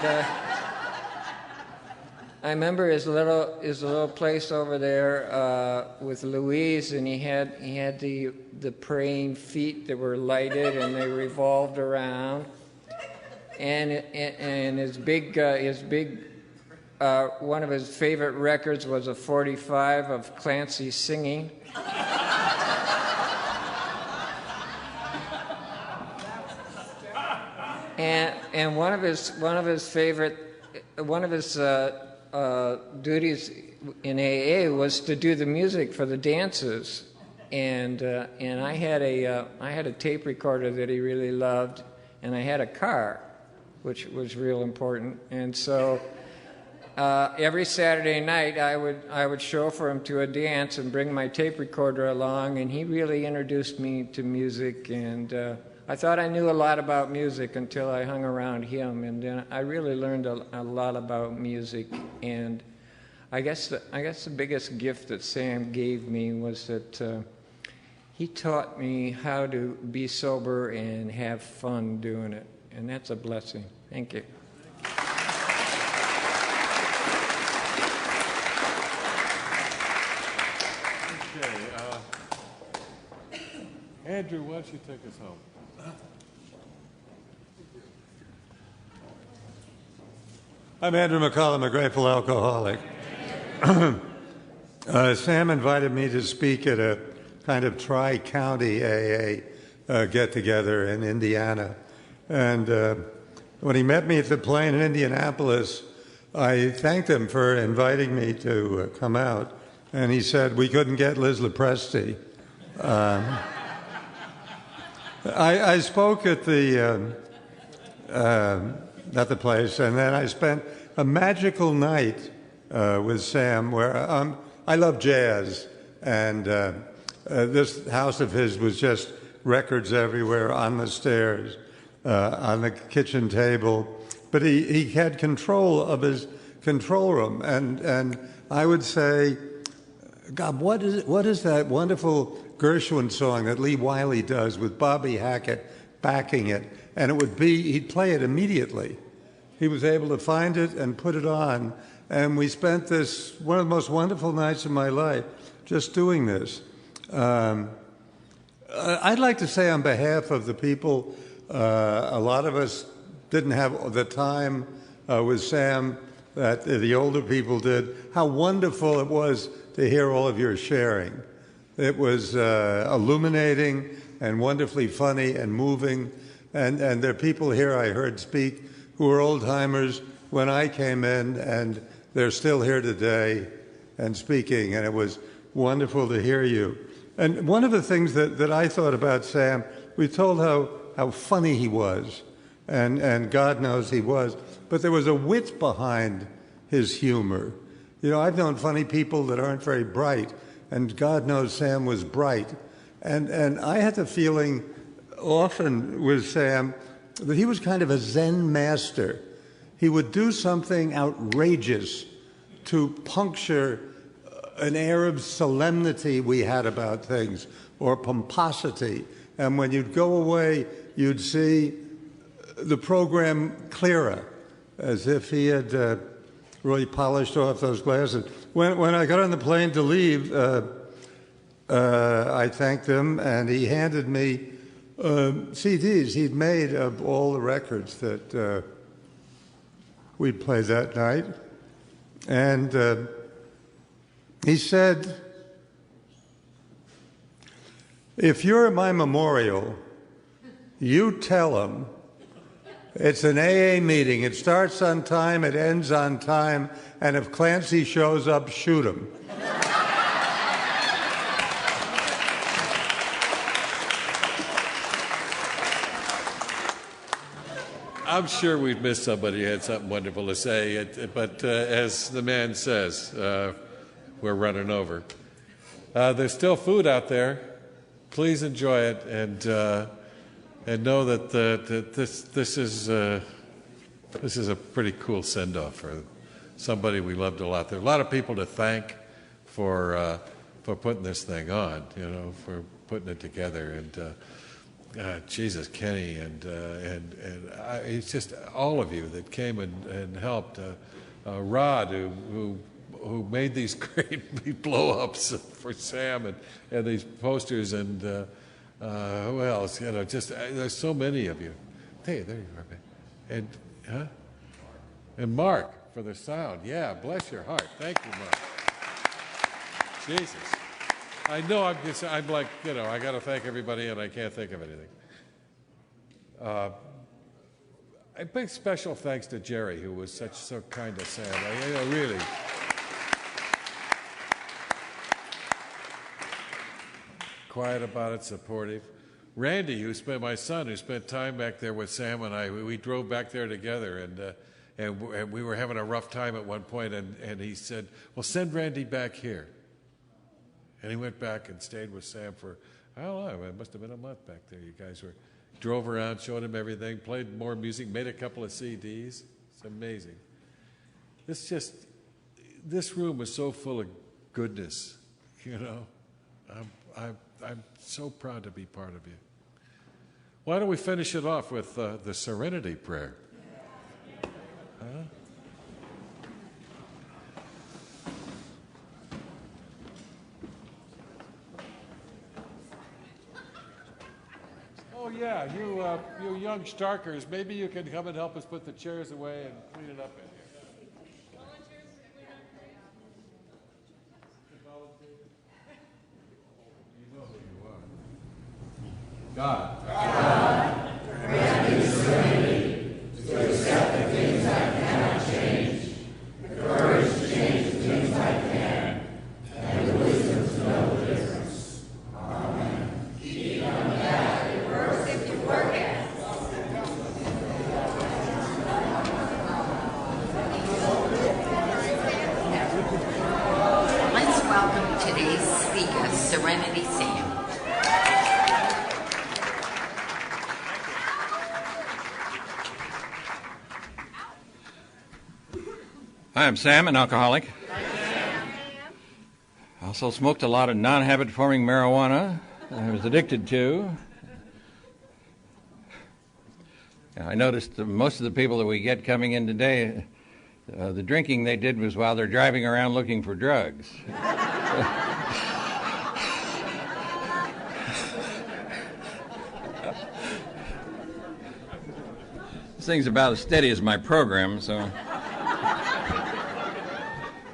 I remember his little place over there with Louise, and he had the praying feet that were lighted and they revolved around, and his big one of his favorite records was a 45 of Clancy singing. And one of his duties in AA was to do the music for the dances, and I had a tape recorder that he really loved, and I had a car, which was real important. And so every Saturday night I would chauffeur him to a dance and bring my tape recorder along, and he really introduced me to music. And I thought I knew a lot about music until I hung around him, and then I really learned a lot about music. And I guess the biggest gift that Sam gave me was that he taught me how to be sober and have fun doing it, and that's a blessing. Thank you. Okay, Andrew, why don't you take us home? I'm Andrew McCollum, a grateful alcoholic. Sam invited me to speak at a kind of tri-county AA get-together in Indiana. And when he met me at the plane in Indianapolis, I thanked him for inviting me to come out. And he said we couldn't get Liz Lepresti. I spoke at the place, and then I spent a magical night with Sam where I love jazz, and this house of his was just records everywhere, on the stairs, on the kitchen table. But he had control of his control room, and I would say, God, what is that wonderful Gershwin song that Lee Wiley does with Bobby Hackett backing it? And he'd play it immediately. He was able to find it and put it on. And we spent one of the most wonderful nights of my life just doing this. I'd like to say on behalf of the people A lot of us didn't have the time with Sam that the older people did. How wonderful it was to hear all of your sharing. It was illuminating and wonderfully funny and moving. And there are people here I heard speak who were old-timers when I came in, and they're still here today and speaking, and it was wonderful to hear you. And one of the things that I thought about Sam, we told how funny he was, and God knows he was, but there was a wit behind his humor. You know, I've known funny people that aren't very bright, and God knows Sam was bright. And I had the feeling often with Sam that he was kind of a Zen master. He would do something outrageous to puncture an air of solemnity we had about things, or pomposity. And when you'd go away, you'd see the program clearer, as if he had really polished off those glasses. When I got on the plane to leave, I thanked him, and he handed me CDs he'd made of all the records that we'd play that night. And he said, if you're at my memorial, you tell them it's an AA meeting. It starts on time, it ends on time, and if Clancy shows up, shoot him. I'm sure we've missed somebody who had something wonderful to say, but as the man says, we're running over. There's still food out there. Please enjoy it, and know that this is a pretty cool send-off for somebody we loved a lot. There are a lot of people to thank for putting this thing on, you know, for putting it together, and Jesus, Kenny, and it's just all of you that came and helped. Rod, who made these great blow-ups for Sam and these posters, and who else? You know, just there's so many of you. Hey, there you are, man. And Mark for the sound. Yeah, bless your heart. Thank you, Mark. Jesus. I know I'm like, you know, I got to thank everybody, and I can't think of anything. A big special thanks to Jerry, who was so kind to Sam. Really. Quiet about it, supportive. Randy, my son, who spent time back there with Sam and I, we drove back there together, and we were having a rough time at one point, and he said, well, send Randy back here. And he went back and stayed with Sam for, I don't know, it must have been a month back there. You guys drove around, showed him everything, played more music, made a couple of CDs. It's amazing. This room is so full of goodness, you know. I'm so proud to be part of you. Why don't we finish it off with the Serenity Prayer? Huh? Oh yeah, you young Starkers, maybe you can come and help us put the chairs away and clean it up in here. God. Grant me serenity to accept the things I cannot change, the courage to change the things I can, and the wisdom to know the difference. Amen. Keep on the path it works if you work at it. Let's welcome today's speaker, Serenity Sam. Hi, I'm Sam, an alcoholic. I also smoked a lot of non-habit-forming marijuana I was addicted to. I noticed that most of the people that we get coming in today, the drinking they did was while they're driving around looking for drugs. This thing's about as steady as my program, so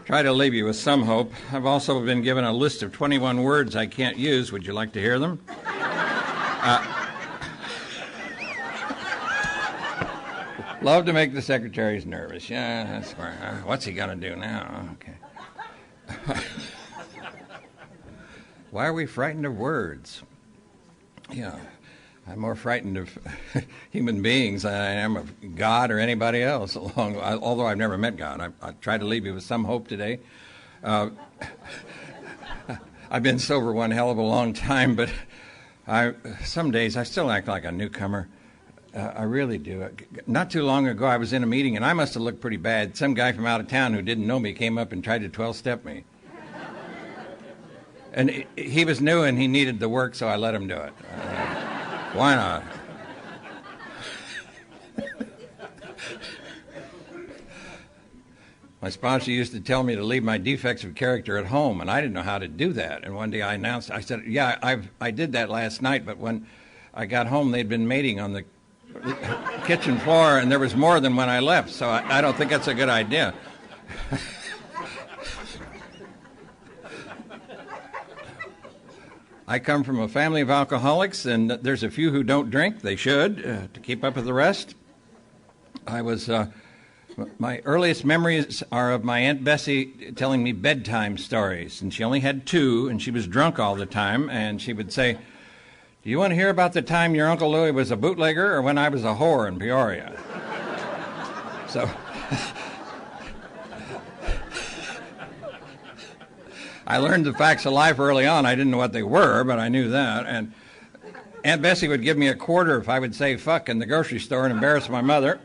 try to leave you with some hope. I've also been given a list of 21 words I can't use. Would you like to hear them? Love to make the secretaries nervous. Yeah, that's where. What's he going to do now? Okay. Why are we frightened of words? Yeah, I'm more frightened of human beings than I am of God or anybody else. Although I've never met God, I tried to leave you with some hope today. I've been sober one hell of a long time, but some days I still act like a newcomer. I really do. Not too long ago, I was in a meeting, and I must have looked pretty bad. Some guy from out of town who didn't know me came up and tried to 12-step me. And he was new, and he needed the work, so I let him do it. Why not? My sponsor used to tell me to leave my defects of character at home, and I didn't know how to do that. And one day I said, yeah, I did that last night, but when I got home, they'd been mating on the kitchen floor, and there was more than when I left, so I don't think that's a good idea. I come from a family of alcoholics, and there's a few who don't drink. They should, to keep up with the rest. My earliest memories are of my Aunt Bessie telling me bedtime stories, and she only had 2, and she was drunk all the time, and she would say, "Do you want to hear about the time your Uncle Louie was a bootlegger or when I was a whore in Peoria?" So I learned the facts of life early on. I didn't know what they were, but I knew that. And Aunt Bessie would give me a quarter if I would say fuck in the grocery store and embarrass my mother.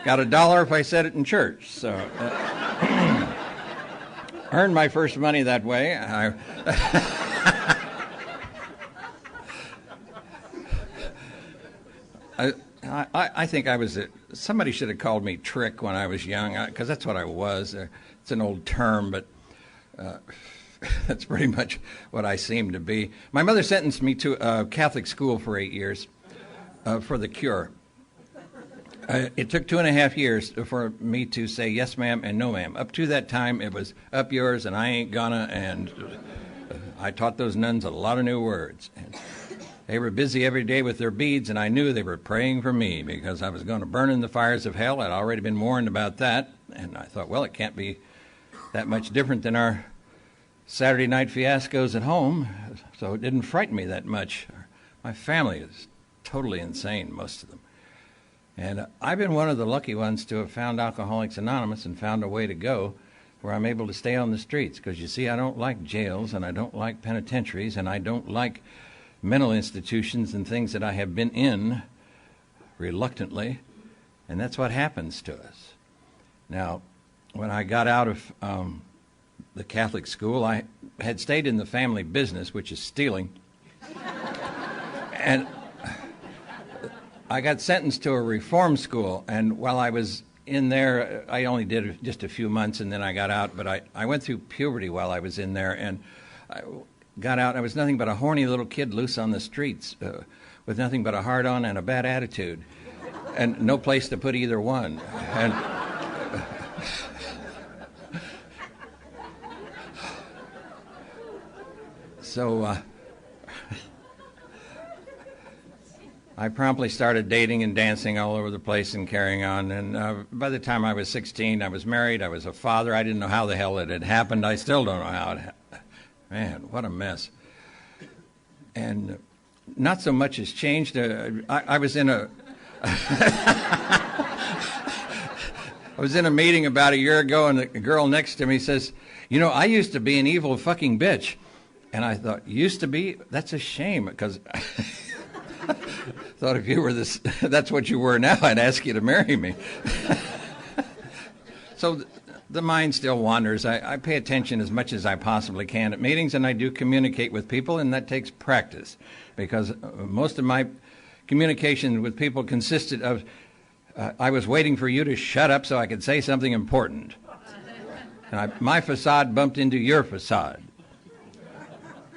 Got $1 if I said it in church. So earned my first money that way. I think I was somebody should have called me Trick when I was young, because that's what I was. It's an old term, but that's pretty much what I seemed to be. My mother sentenced me to a Catholic school for 8 years for the cure. It took 2.5 years for me to say yes, ma'am, and no, ma'am. Up to that time, it was up yours, and I ain't gonna, and I taught those nuns a lot of new words. And they were busy every day with their beads, and I knew they were praying for me because I was going to burn in the fires of hell. I'd already been warned about that, and I thought, well, it can't be that much different than our Saturday night fiascos at home, so it didn't frighten me that much. My family is totally insane, most of them. And I've been one of the lucky ones to have found Alcoholics Anonymous and found a way to go where I'm able to stay on the streets, because you see, I don't like jails, and I don't like penitentiaries, and I don't like mental institutions and things that I have been in reluctantly, and that's what happens to us. Now, when I got out of the Catholic school, I had stayed in the family business, which is stealing, and I got sentenced to a reform school, and while I was in there, I only did just a few months, and then I got out, but I went through puberty while I was in there, and I got out. I was nothing but a horny little kid loose on the streets with nothing but a hard-on and a bad attitude, and no place to put either one. And so I promptly started dating and dancing all over the place and carrying on. And by the time I was 16, I was married. I was a father. I didn't know how the hell it had happened. I still don't know how it happened. Man, what a mess. And not so much has changed. I was in a I was in a meeting about a year ago, and the girl next to me says, "You know, I used to be an evil fucking bitch." And I thought, used to be? That's a shame, because thought if you were this, that's what you were now, I'd ask you to marry me. So the mind still wanders. I pay attention as much as I possibly can at meetings, and I do communicate with people, and that takes practice, because most of my communication with people consisted of, I was waiting for you to shut up so I could say something important. And my facade bumped into your facade.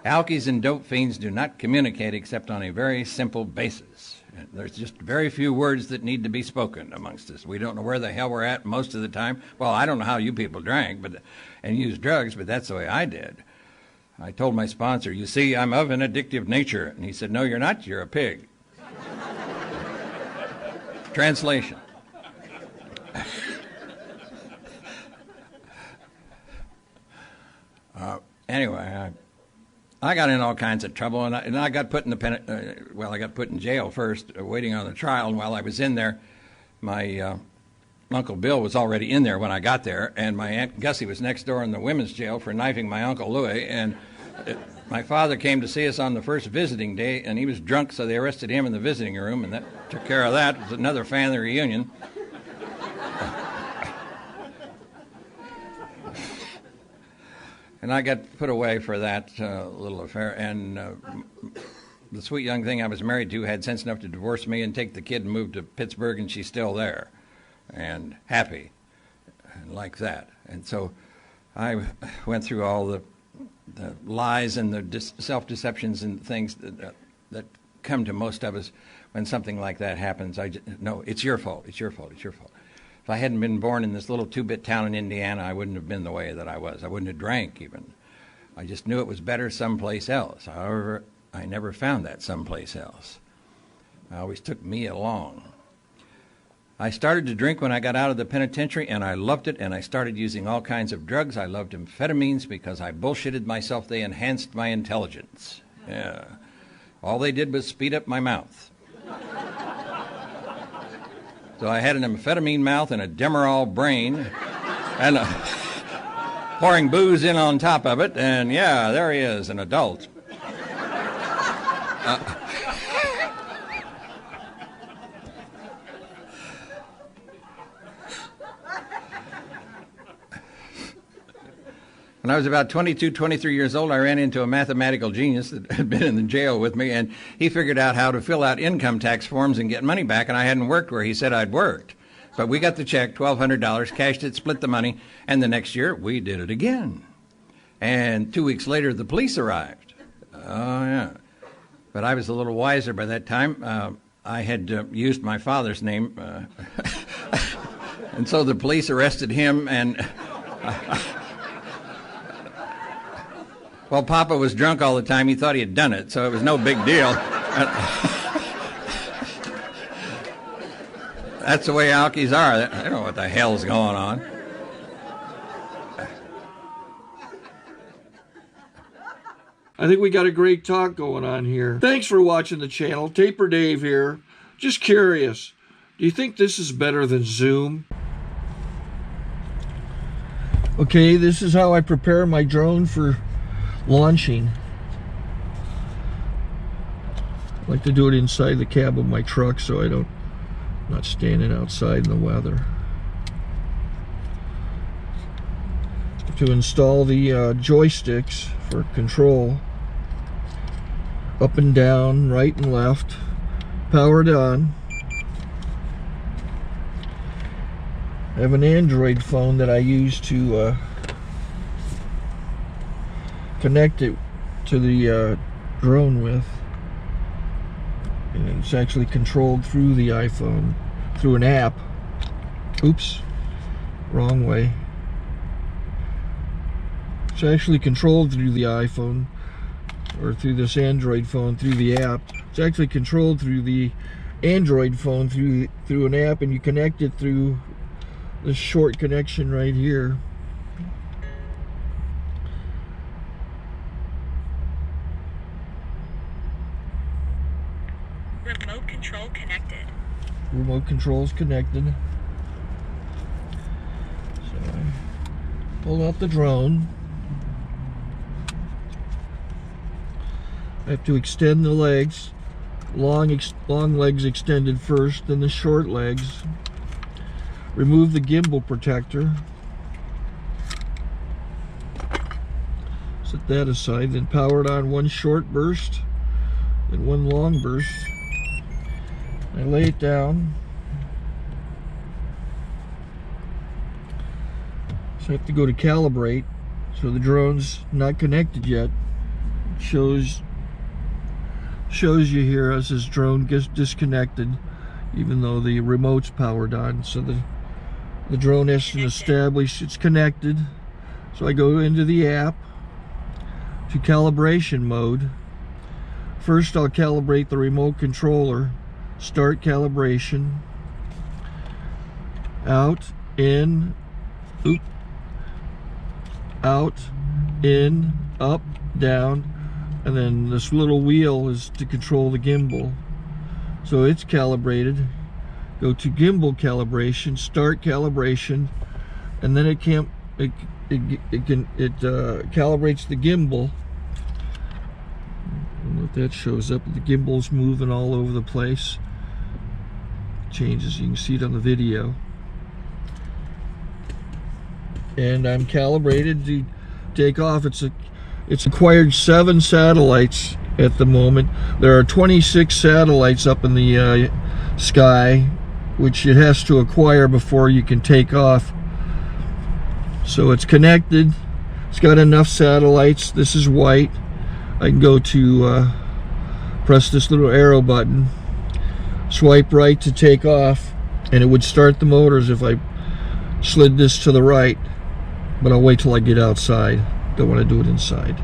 Alkies and dope fiends do not communicate except on a very simple basis. There's just very few words that need to be spoken amongst us. We don't know where the hell we're at most of the time. Well, I don't know how you people drank and used drugs, but that's the way I did. I told my sponsor, you see, I'm of an addictive nature. And he said, no, you're not. You're a pig. Translation. Anyway, I got in all kinds of trouble, and I got put in I got put in jail first, waiting on the trial. And while I was in there, my Uncle Bill was already in there when I got there, and my Aunt Gussie was next door in the women's jail for knifing my Uncle Louis. And my father came to see us on the first visiting day, and he was drunk, so they arrested him in the visiting room, and that took care of that. It was another family reunion. And I got put away for that little affair. And the sweet young thing I was married to had sense enough to divorce me and take the kid and move to Pittsburgh, and she's still there and happy and like that. And so I went through all the lies and the self-deceptions and things that come to most of us when something like that happens. No, it's your fault. It's your fault. It's your fault. If I hadn't been born in this little two-bit town in Indiana, I wouldn't have been the way that I was. I wouldn't have drank even. I just knew it was better someplace else. However, I never found that someplace else. I always took me along. I started to drink when I got out of the penitentiary, and I loved it, and I started using all kinds of drugs. I loved amphetamines because I bullshitted myself. They enhanced my intelligence. Yeah. All they did was speed up my mouth. So I had an amphetamine mouth and a Demerol brain and pouring booze in on top of it, and yeah, there he is, an adult. When I was about 22, 23 years old, I ran into a mathematical genius that had been in the jail with me, and he figured out how to fill out income tax forms and get money back, and I hadn't worked where he said I'd worked. But we got the check, $1,200, cashed it, split the money, and the next year we did it again. And 2 weeks later, the police arrived. Oh, yeah. But I was a little wiser by that time. I had used my father's name, and so the police arrested him, and... Well, Papa was drunk all the time. He thought he had done it, so it was no big deal. That's the way alkies are. They don't know what the hell's going on. I think we got a great talk going on here. Thanks for watching the channel. Taper Dave here. Just curious, do you think this is better than Zoom? Okay, this is how I prepare my drone for launching. I like to do it inside the cab of my truck so I'm not standing outside in the weather. To install the joysticks for control, up and down, right and left, powered on. I have an Android phone that I use to connect it to the drone with, and it's actually controlled through the iPhone through an app. Oops, wrong way. It's actually controlled through the iPhone, or through this Android phone through the app. It's actually controlled through the Android phone through an app, and you connect it through this short connection right here. Remote control connected. Remote control's connected. So I pull out the drone. I have to extend the legs. Long legs extended first, then the short legs. Remove the gimbal protector. Set that aside, then power it on one short burst, then one long burst. I lay it down. So I have to go to calibrate. So the drone's not connected yet shows you here as this drone gets disconnected, even though the remote's powered on. So the drone has to establish it's connected. So I go into the app to calibration mode. First I'll calibrate the remote controller. Start calibration. Out, in, oop, out, in, up, down, and then this little wheel is to control the gimbal. So it's calibrated. Go to gimbal calibration, start calibration, and then it calibrates the gimbal. I don't know if that shows up. The gimbal's moving all over the place. Changes, you can see it on the video. And I'm calibrated to take off. It's acquired 7 satellites at the moment. There are 26 satellites up in the sky, which it has to acquire before you can take off. So it's connected. It's got enough satellites. This is white. I can go to press this little arrow button, swipe right to take off, and it would start the motors if I slid this to the right. But I'll wait till I get outside. Don't want to do it inside.